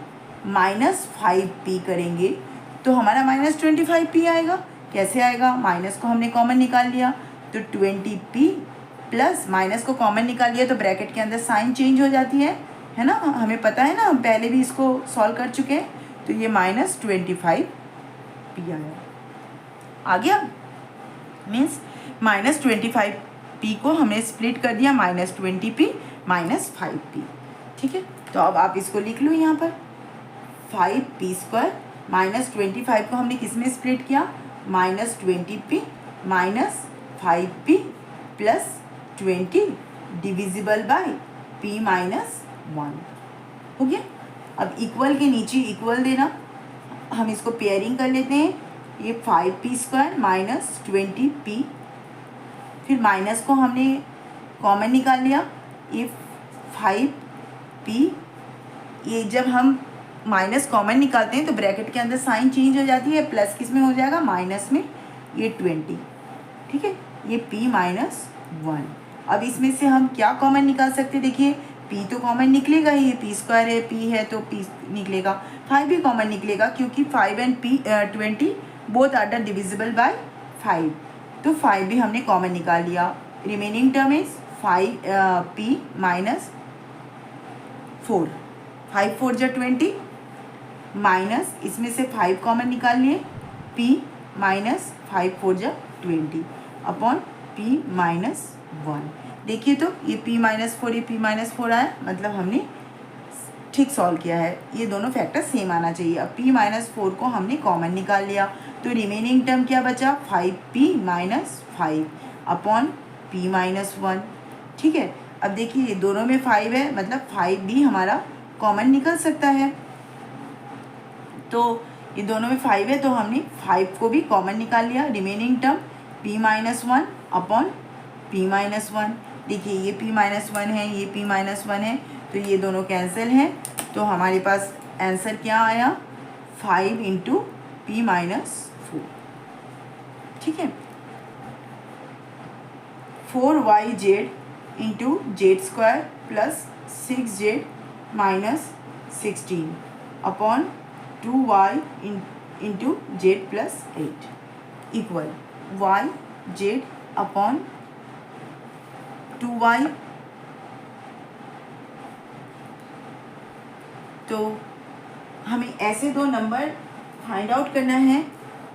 [SPEAKER 1] -5p करेंगे तो हमारा -25p आएगा। कैसे आएगा, माइनस को हमने कॉमन निकाल लिया तो 20p प्लस माइनस को कॉमन निकाल लिया तो ब्रैकेट के अंदर साइन चेंज हो जाती है ना, हमें पता है ना, हम पहले भी इसको सॉल्व कर चुके हैं। तो ये -25p आ गया। मीन्स -25p को हमने स्प्लिट कर दिया, -20p -5p, ठीक है। तो अब आप इसको लिख लो यहाँ पर, 5p² -25 को हमने किस में स्प्लिट किया, -20p -5p plus 20 divisible by p -1 हो गया। अब इक्वल के नीचे इक्वल देना, हम इसको पेयरिंग कर लेते हैं। ये 5p² -20p, फिर माइनस को हमने कॉमन निकाल लिया, ये 5p, ये जब हम माइनस कॉमन निकालते हैं तो ब्रैकेट के अंदर साइन चेंज हो जाती है, प्लस किस में हो जाएगा, माइनस में, ये 20, ठीक है। ये p -1। अब इसमें से हम क्या कॉमन निकाल सकते हैं, देखिए p तो कॉमन निकलेगा ही, p² है, p है तो p निकलेगा, 5 भी कॉमन निकलेगा क्योंकि 5 and 20 both are divisible by 5, तो 5 भी हमने कॉमन निकाल लिया। रिमेनिंग टर्म इज 5p -4, 5 4 जा 20 माइनस इसमें से 5 कॉमन निकाल लिए, p -5 4 जा 20 अपॉन p -1। देखिए तो ये p -4 ये p -4 आया, मतलब हमने ठीक सॉल्व किया है। ये दोनों फैक्टर सेम आना चाहिए। अब p -4 को हमने कॉमन निकाल लिया तो रिमेनिंग टर्म क्या बचा, 5p -5 अपॉन p -1, ठीक है। अब देखिए ये दोनों में 5 है, मतलब 5 भी हमारा कॉमन निकल सकता है। तो ये दोनों में 5 है तो हमने 5 को भी कॉमन निकाल लिया। Remaining term p -1 upon p -1। देखिए ये p -1 है, ये p -1 है, तो ये दोनों कैंसिल हैं। तो हमारे पास आंसर क्या आया, 5 इंटू p -4, ठीक है। 4yz into z² plus 6z -16 upon 2y into z plus 8 equal y z upon 2y। तो हमें ऐसे दो नंबर फाइंड आउट करना है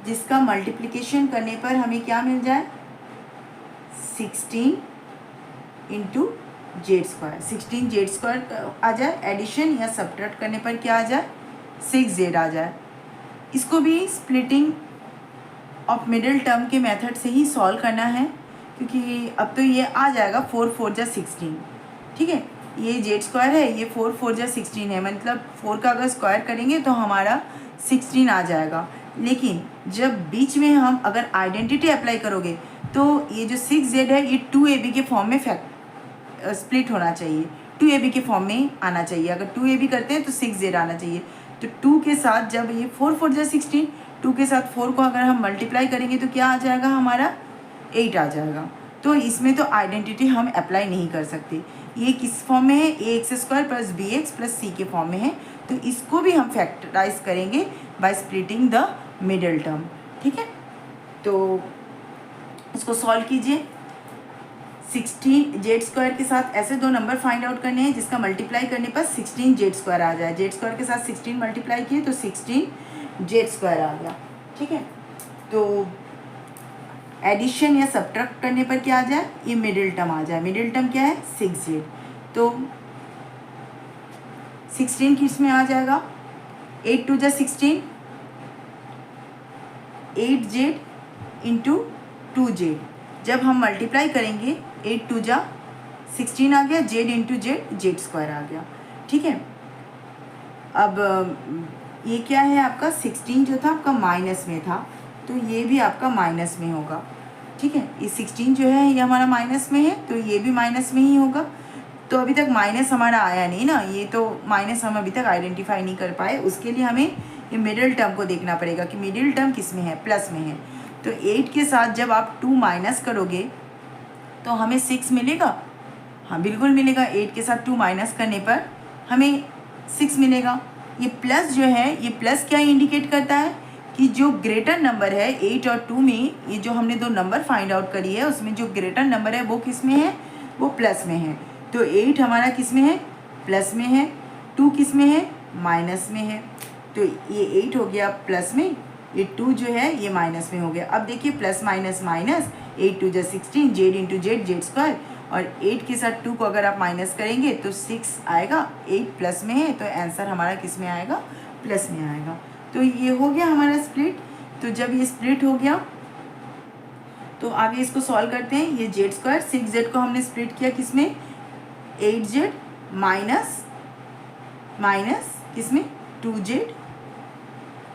[SPEAKER 1] जिसका मल्टीप्लिकेशन करने पर हमें क्या मिल जाए, 16 into z square. 16 z square आ जाए, एडिशन या सब्ट्रैक्ट करने पर क्या आ जाए, 6z आ जाए। इसको भी स्प्लिटिंग ऑफ मिडिल टर्म के मेथड से ही सॉल्व करना है, क्योंकि अब तो ये आ जाएगा 4 4 जा 16। ठीक है, ये जेड स्क्वायर है, ये 4 4 जा 16 है, मतलब 4 का अगर स्क्वायर करेंगे तो हमारा 16 आ जाएगा। लेकिन जब बीच में हम अगर आइडेंटिटी अप्लाई करोगे तो ये जो 6z है ये 2ab के फॉर्म में स्प्लिट होना चाहिए, 2ab के फॉर्म में आना चाहिए। अगर 2ab करते हैं तो 6z आना चाहिए। तो 2 के साथ जब ये 4 4 जा 16, 2 के साथ 4 को अगर हम मल्टीप्लाई करेंगे तो क्या आ जाएगा, हमारा 8 आ जाएगा। तो इसमें तो आइडेंटिटी हम अप्लाई नहीं कर सकते। ये किस फॉर्म में है, a x square plus b x plus c के फॉर्म में है। तो इसको भी हम फैक्टराइज करेंगे by splitting the middle term. ठीक है, तो इसको सॉल्व कीजिए। 16 जेड स्क्वायर के साथ ऐसे दो नंबर फाइंड आउट करने हैं जिसका मल्टीप्लाई करने पर 16 जेड स्क्वायर आ जाए। जेड स्क्वायर के साथ 16 मल्टीप्लाई किए तो 16 जेड स्क्वायर आ गया। ठीक है, तो एडिशन या सब्ट्रैक्ट करने पर क्या आ जाए, ये मिडिल टर्म आ जाए। मिडिल टर्म क्या है, 6z। तो 16 किस में आ जाएगा, 8 2 जा 16, 8z इंटू 2z। जब हम मल्टीप्लाई करेंगे 8 2 जा 16 आ गया, z इंटू जेड स्क्वायर आ गया। ठीक है, अब ये क्या है आपका, 16 जो था आपका माइनस में था, तो ये भी आपका माइनस में होगा। ठीक है, ये 16 जो है ये हमारा माइनस में है, तो ये भी माइनस में ही होगा। तो अभी तक माइनस हमारा आया नहीं ना, ये तो माइनस हम अभी तक आइडेंटिफाई नहीं कर पाए। उसके लिए हमें ये मिडिल टर्म को देखना पड़ेगा कि मिडिल टर्म किस में है, प्लस में है। तो 8 के साथ जब आप 2 माइनस करोगे तो हमें 6 मिलेगा। हाँ बिल्कुल मिलेगा, 8 के साथ 2 माइनस करने पर हमें 6 मिलेगा। ये प्लस जो है, ये प्लस क्या इंडिकेट करता है कि जो ग्रेटर नंबर है 8 और 2 में, ये जो हमने दो नंबर फाइंड आउट करी है उसमें जो ग्रेटर नंबर है वो किस में है, वो प्लस में है। तो 8 हमारा किस में है, प्लस में है, 2 किस में है, माइनस में है। तो ये 8 हो गया प्लस में, ये 2 जो है ये माइनस में हो गया। अब देखिए प्लस माइनस माइनस, 8 2 जा 16, जेड इंटू जेड स्क्वायर, और 8 के साथ 2 को अगर आप माइनस करेंगे तो 6 आएगा। 8 प्लस में है तो आंसर हमारा किस में आएगा, प्लस में आएगा। तो ये हो गया हमारा स्प्लिट। तो जब ये स्प्लिट हो गया तो आगे इसको सॉल्व करते हैं। ये जेड स्क्वायर 6z को हमने स्प्लिट किया किस में, 8z माइनस माइनस किस में, 2z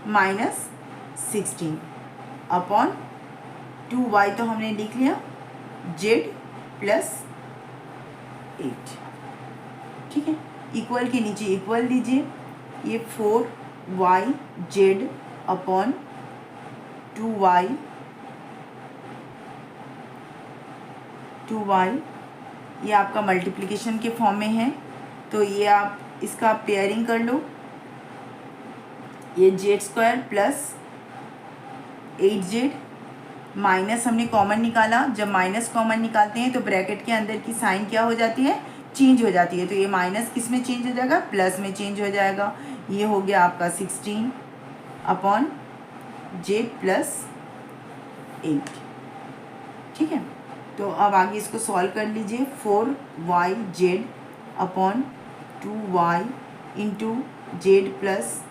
[SPEAKER 1] माइनस 16 अपॉन 2y तो हमने लिख लिया, z प्लस 8। ठीक है, इक्वल के नीचे इक्वल दीजिए। ये 4yz अपॉन 2y ये आपका मल्टीप्लिकेशन के फॉर्म में है। तो ये आप इसका पेयरिंग कर लो। ये Z square plus 8z minus हमने कॉमन निकाला। जब माइनस कॉमन निकालते हैं तो ब्रैकेट के अंदर की साइन क्या हो जाती है, चेंज हो जाती है। तो ये माइनस किस में चेंज हो जाएगा, प्लस में चेंज हो जाएगा। ये हो गया आपका 16 अपॉन जेड प्लस 8। ठीक है, तो अब आगे इसको सॉल्व कर लीजिए। 4yz upon 2y into Z plus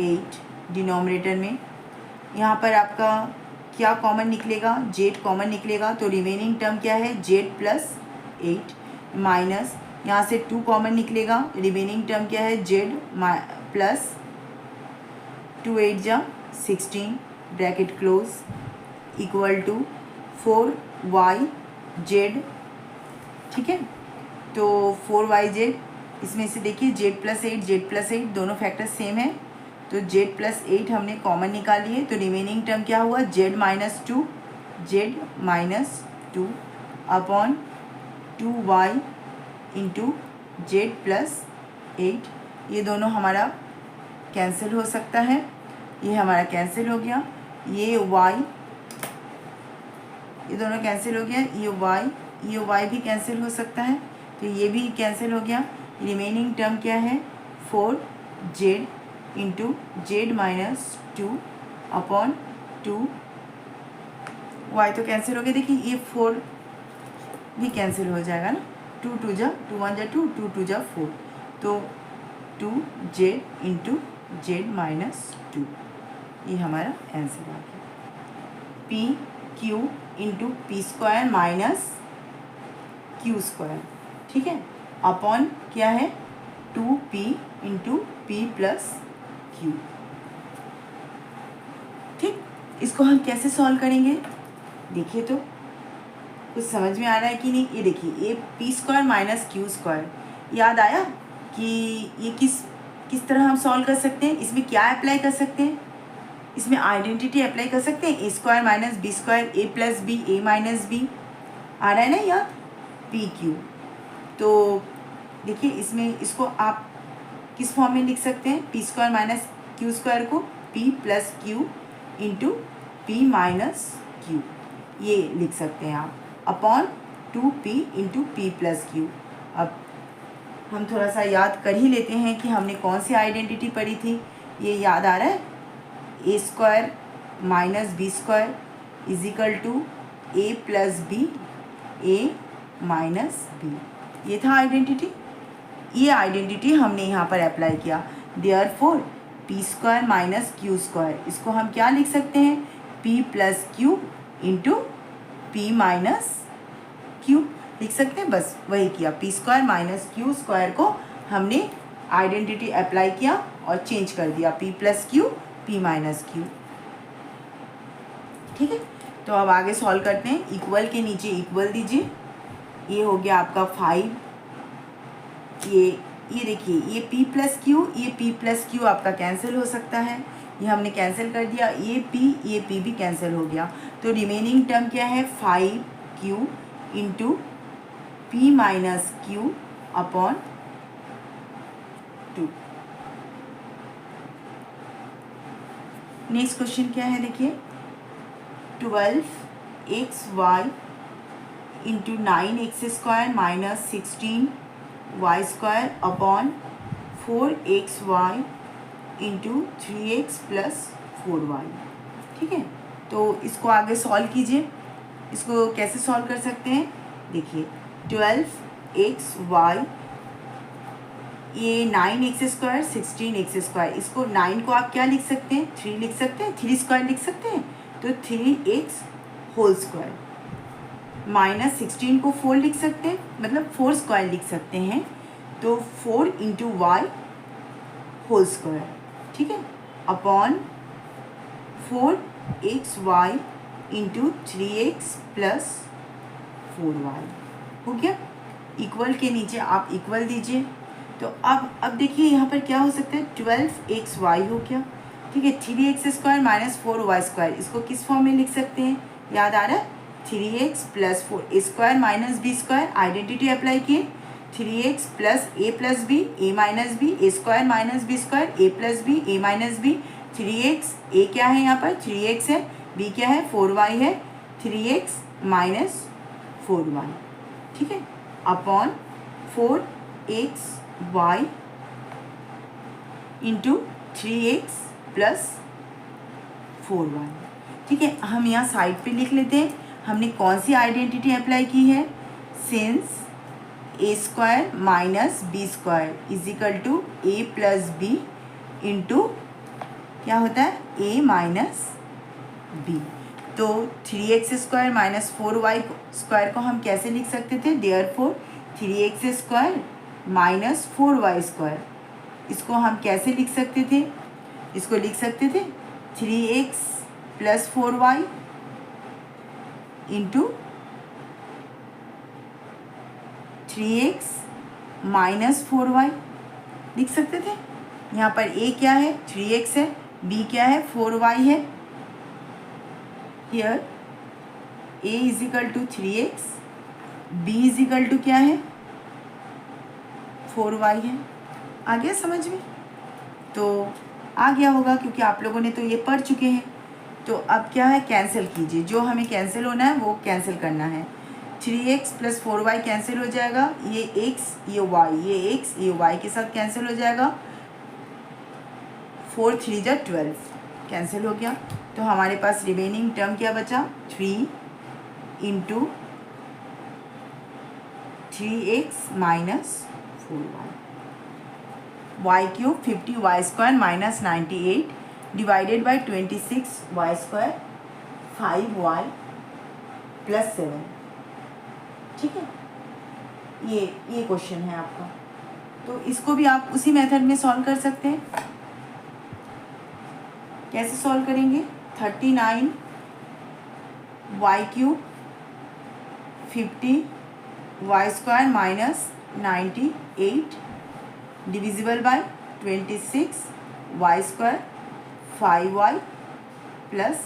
[SPEAKER 1] 8 denominator में। यहाँ पर आपका क्या कॉमन निकलेगा, जेड कॉमन निकलेगा। तो रिमेनिंग टर्म क्या है, जेड प्लस 8 माइनस यहाँ से 2 कॉमन निकलेगा। रिमेनिंग टर्म क्या है, जेड प्लस 2 8 जा 16 bracket close equal to 4yz। ठीक है, तो 4yz इसमें से देखिए जेड प्लस 8 दोनों फैक्टर सेम है। तो जेड प्लस 8 हमने कॉमन निकाली है। तो रिमेनिंग टर्म क्या हुआ, Z minus 2 upon 2y into Z plus 8। ये दोनों हमारा कैंसिल हो सकता है, ये हमारा कैंसिल हो गया। ये y ये दोनों कैंसिल हो गया, ये वाई भी कैंसिल हो सकता है, तो ये भी कैंसिल हो गया। रिमेनिंग टर्म क्या है, 4z into z minus 2 upon 2 y तो कैंसिल हो गया। देखिए ये 4 भी कैंसिल हो जाएगा ना, 2 2 जा 2 1 जा 2 2 2 जा 4, तो 2z इंटू जेड माइनस 2, ये हमारा आंसर आ गया। P Q into P square minus q square, ठीक है, अपॉन क्या है 2p into p plus Q. ठीक, इसको हम कैसे सॉल्व करेंगे, देखिए तो कुछ समझ में आ रहा है कि नहीं। ये देखिए, ये P square minus q square, याद आया कि ये किस तरह हम सॉल्व कर सकते हैं। इसमें क्या अप्लाई कर सकते हैं, इसमें आइडेंटिटी अप्लाई कर सकते हैं, ए square minus b square, a plus b, a minus B, आ रहा है ना याद, पी क्यू। तो देखिए इसमें इसको आप किस फॉर्म में लिख सकते हैं, p square minus q square को p plus q into p minus q, ये लिख सकते हैं आप, upon 2p into p plus q. अब हम थोड़ा सा याद कर ही लेते हैं कि हमने कौन सी आइडेंटिटी पढ़ी थी। ये याद आ रहा है, a square minus b square is equal to a plus b, a minus b, ये था आइडेंटिटी। ये आइडेंटिटी हमने यहाँ पर अप्लाई किया। Therefore P square minus q square, इसको हम क्या लिख सकते हैं, P plus q into p minus Q लिख सकते हैं। बस वही किया, P square minus q square को हमने आइडेंटिटी अप्लाई किया और चेंज कर दिया, P plus Q P minus Q. ठीक है, तो अब आगे सॉल्व करते हैं। इक्वल के नीचे इक्वल दीजिए, ये हो गया आपका 5, ये देखिए, ये p प्लस क्यू आपका कैंसिल हो सकता है, ये हमने कैंसिल कर दिया। ये p भी कैंसिल हो गया, तो रिमेनिंग टर्म क्या है, 5q into p minus Q upon 2। Next question क्या है, देखिए 12xy into 9x square minus 16y square upon 4xy into 3x plus 4y। ठीक है, तो इसको आगे सॉल्व कीजिए। इसको कैसे सॉल्व कर सकते हैं, देखिए 12xy, ये 9x स्क्वायर 16x स्क्वायर, इसको 9 को आप क्या लिख सकते हैं, 3 लिख सकते हैं, 3 स्क्वायर लिख सकते हैं, तो 3x होल स्क्वायर, माइनस 16 को 4 लिख सकते हैं, मतलब 4 स्क्वायर लिख सकते हैं, तो 4 इंटू वाई होल स्क्वायर, ठीक है, upon 4xy into 3x plus 4y हो गया। इक्वल के नीचे आप इक्वल दीजिए, तो अब देखिए यहाँ पर क्या हो सकता है, 12xy हो गया, ठीक है, 3x square minus 4y square, इसको किस फॉर्म में लिख सकते हैं, याद आ रहा है, 3x plus 4 a square minus b square, identity apply किए, 3x plus b, a minus b, a square minus b square, a plus b, a minus b, 3x, a क्या है यहाँ पर 3x है, बी क्या है 4y है, 3x minus 4y, ठीक है, upon 4xy into 3x plus 4y। ठीक है, हम यहाँ साइड पे लिख लेते हैं, हमने कौन सी आइडेंटिटी अप्लाई की है, since a square minus b square is equal to a plus b into क्या होता है, ए माइनस बी। तो 3x square minus 4y square को हम कैसे लिख सकते थे, therefore 3x square minus 4y square, इसको हम कैसे लिख सकते थे, इसको लिख सकते थे 3x plus 4y into 3x minus 4y लिख सकते थे। यहाँ पर a क्या है 3x है, b क्या है 4y है, here a is equal to 3x, b is equal to क्या है 4y है। आ गया समझ में, तो आ गया होगा क्योंकि आप लोगों ने तो ये पढ़ चुके हैं। तो अब क्या है, कैंसिल कीजिए, जो हमें कैंसिल होना है वो कैंसिल करना है। 3x + 4y कैंसिल हो जाएगा, ये x ये y, ये x ये y के साथ कैंसिल हो जाएगा। 4 3 जा 12 कैंसिल हो गया। तो हमारे पास रिमेनिंग टर्म क्या बचा, 3 × 3x - 4y, y³ 50y² - 98 divided by 26y² 5y + 7। ठीक है, ये क्वेश्चन है आपका। तो इसको भी आप उसी मेथड में सॉल्व कर सकते हैं। कैसे सॉल्व करेंगे, 39y³ 50y² - 98 divisible by 26y² 5y +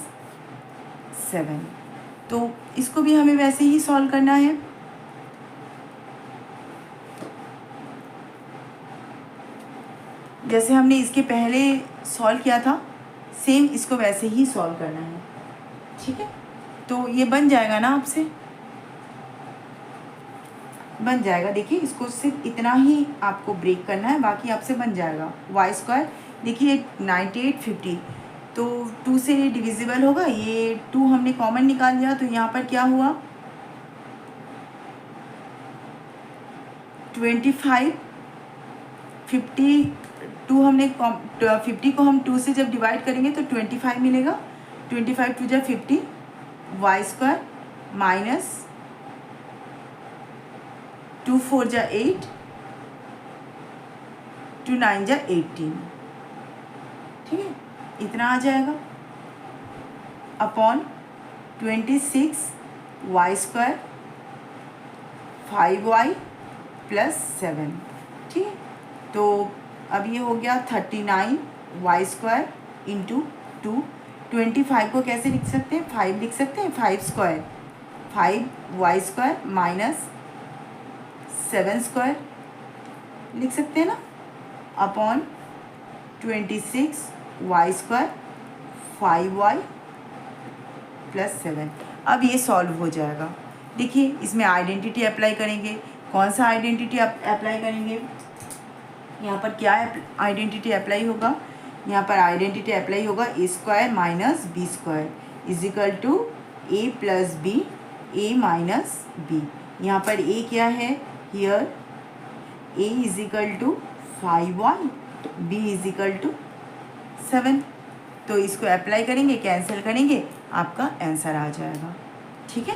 [SPEAKER 1] 7। तो इसको भी हमें वैसे ही सॉल्व करना है। जैसे हमने इसके पहले सॉल्व किया था, सेम इसको वैसे ही सॉल्व करना है। ठीक है, तो ये बन जाएगा ना, आपसे बन जाएगा। देखिए, इसको सिर्फ इतना ही आपको ब्रेक करना है, बाकी आपसे बन जाएगा। y², देखिए 98 50, तो 2 से डिविजिबल होगा, ये 2 हमने कॉमन निकाल लिया, तो यहाँ पर क्या हुआ, 25 50, 2 हमने 50 को हम 2 से जब डिवाइड करेंगे तो 25 मिलेगा। 25 2 जा 50, y² माइनस 2 4 जा 8, 2 9 जा 18। ठीक है, इतना आ जाएगा अपॉन 26y² 5y + 7। ठीक है, तो अब ये हो गया 39y² × 2। 25 को कैसे लिख सकते हैं, 5 लिख सकते हैं, 5² 5y² माइनस 7² लिख सकते हैं ना, अपॉन 26y² 5y + 7। अब ये सॉल्व हो जाएगा। देखिए, इसमें आइडेंटिटी अप्लाई करेंगे। कौन सा आइडेंटिटी अप्लाई करेंगे, यहाँ पर क्या आइडेंटिटी अप्लाई होगा, यहाँ पर आइडेंटिटी अप्लाई होगा a² - b² = a + b, a - b। यहाँ पर a क्या है, हियर a = 5y, b = 7। तो इसको अप्लाई करेंगे, कैंसिल करेंगे, आपका आंसर आ जाएगा। ठीक है।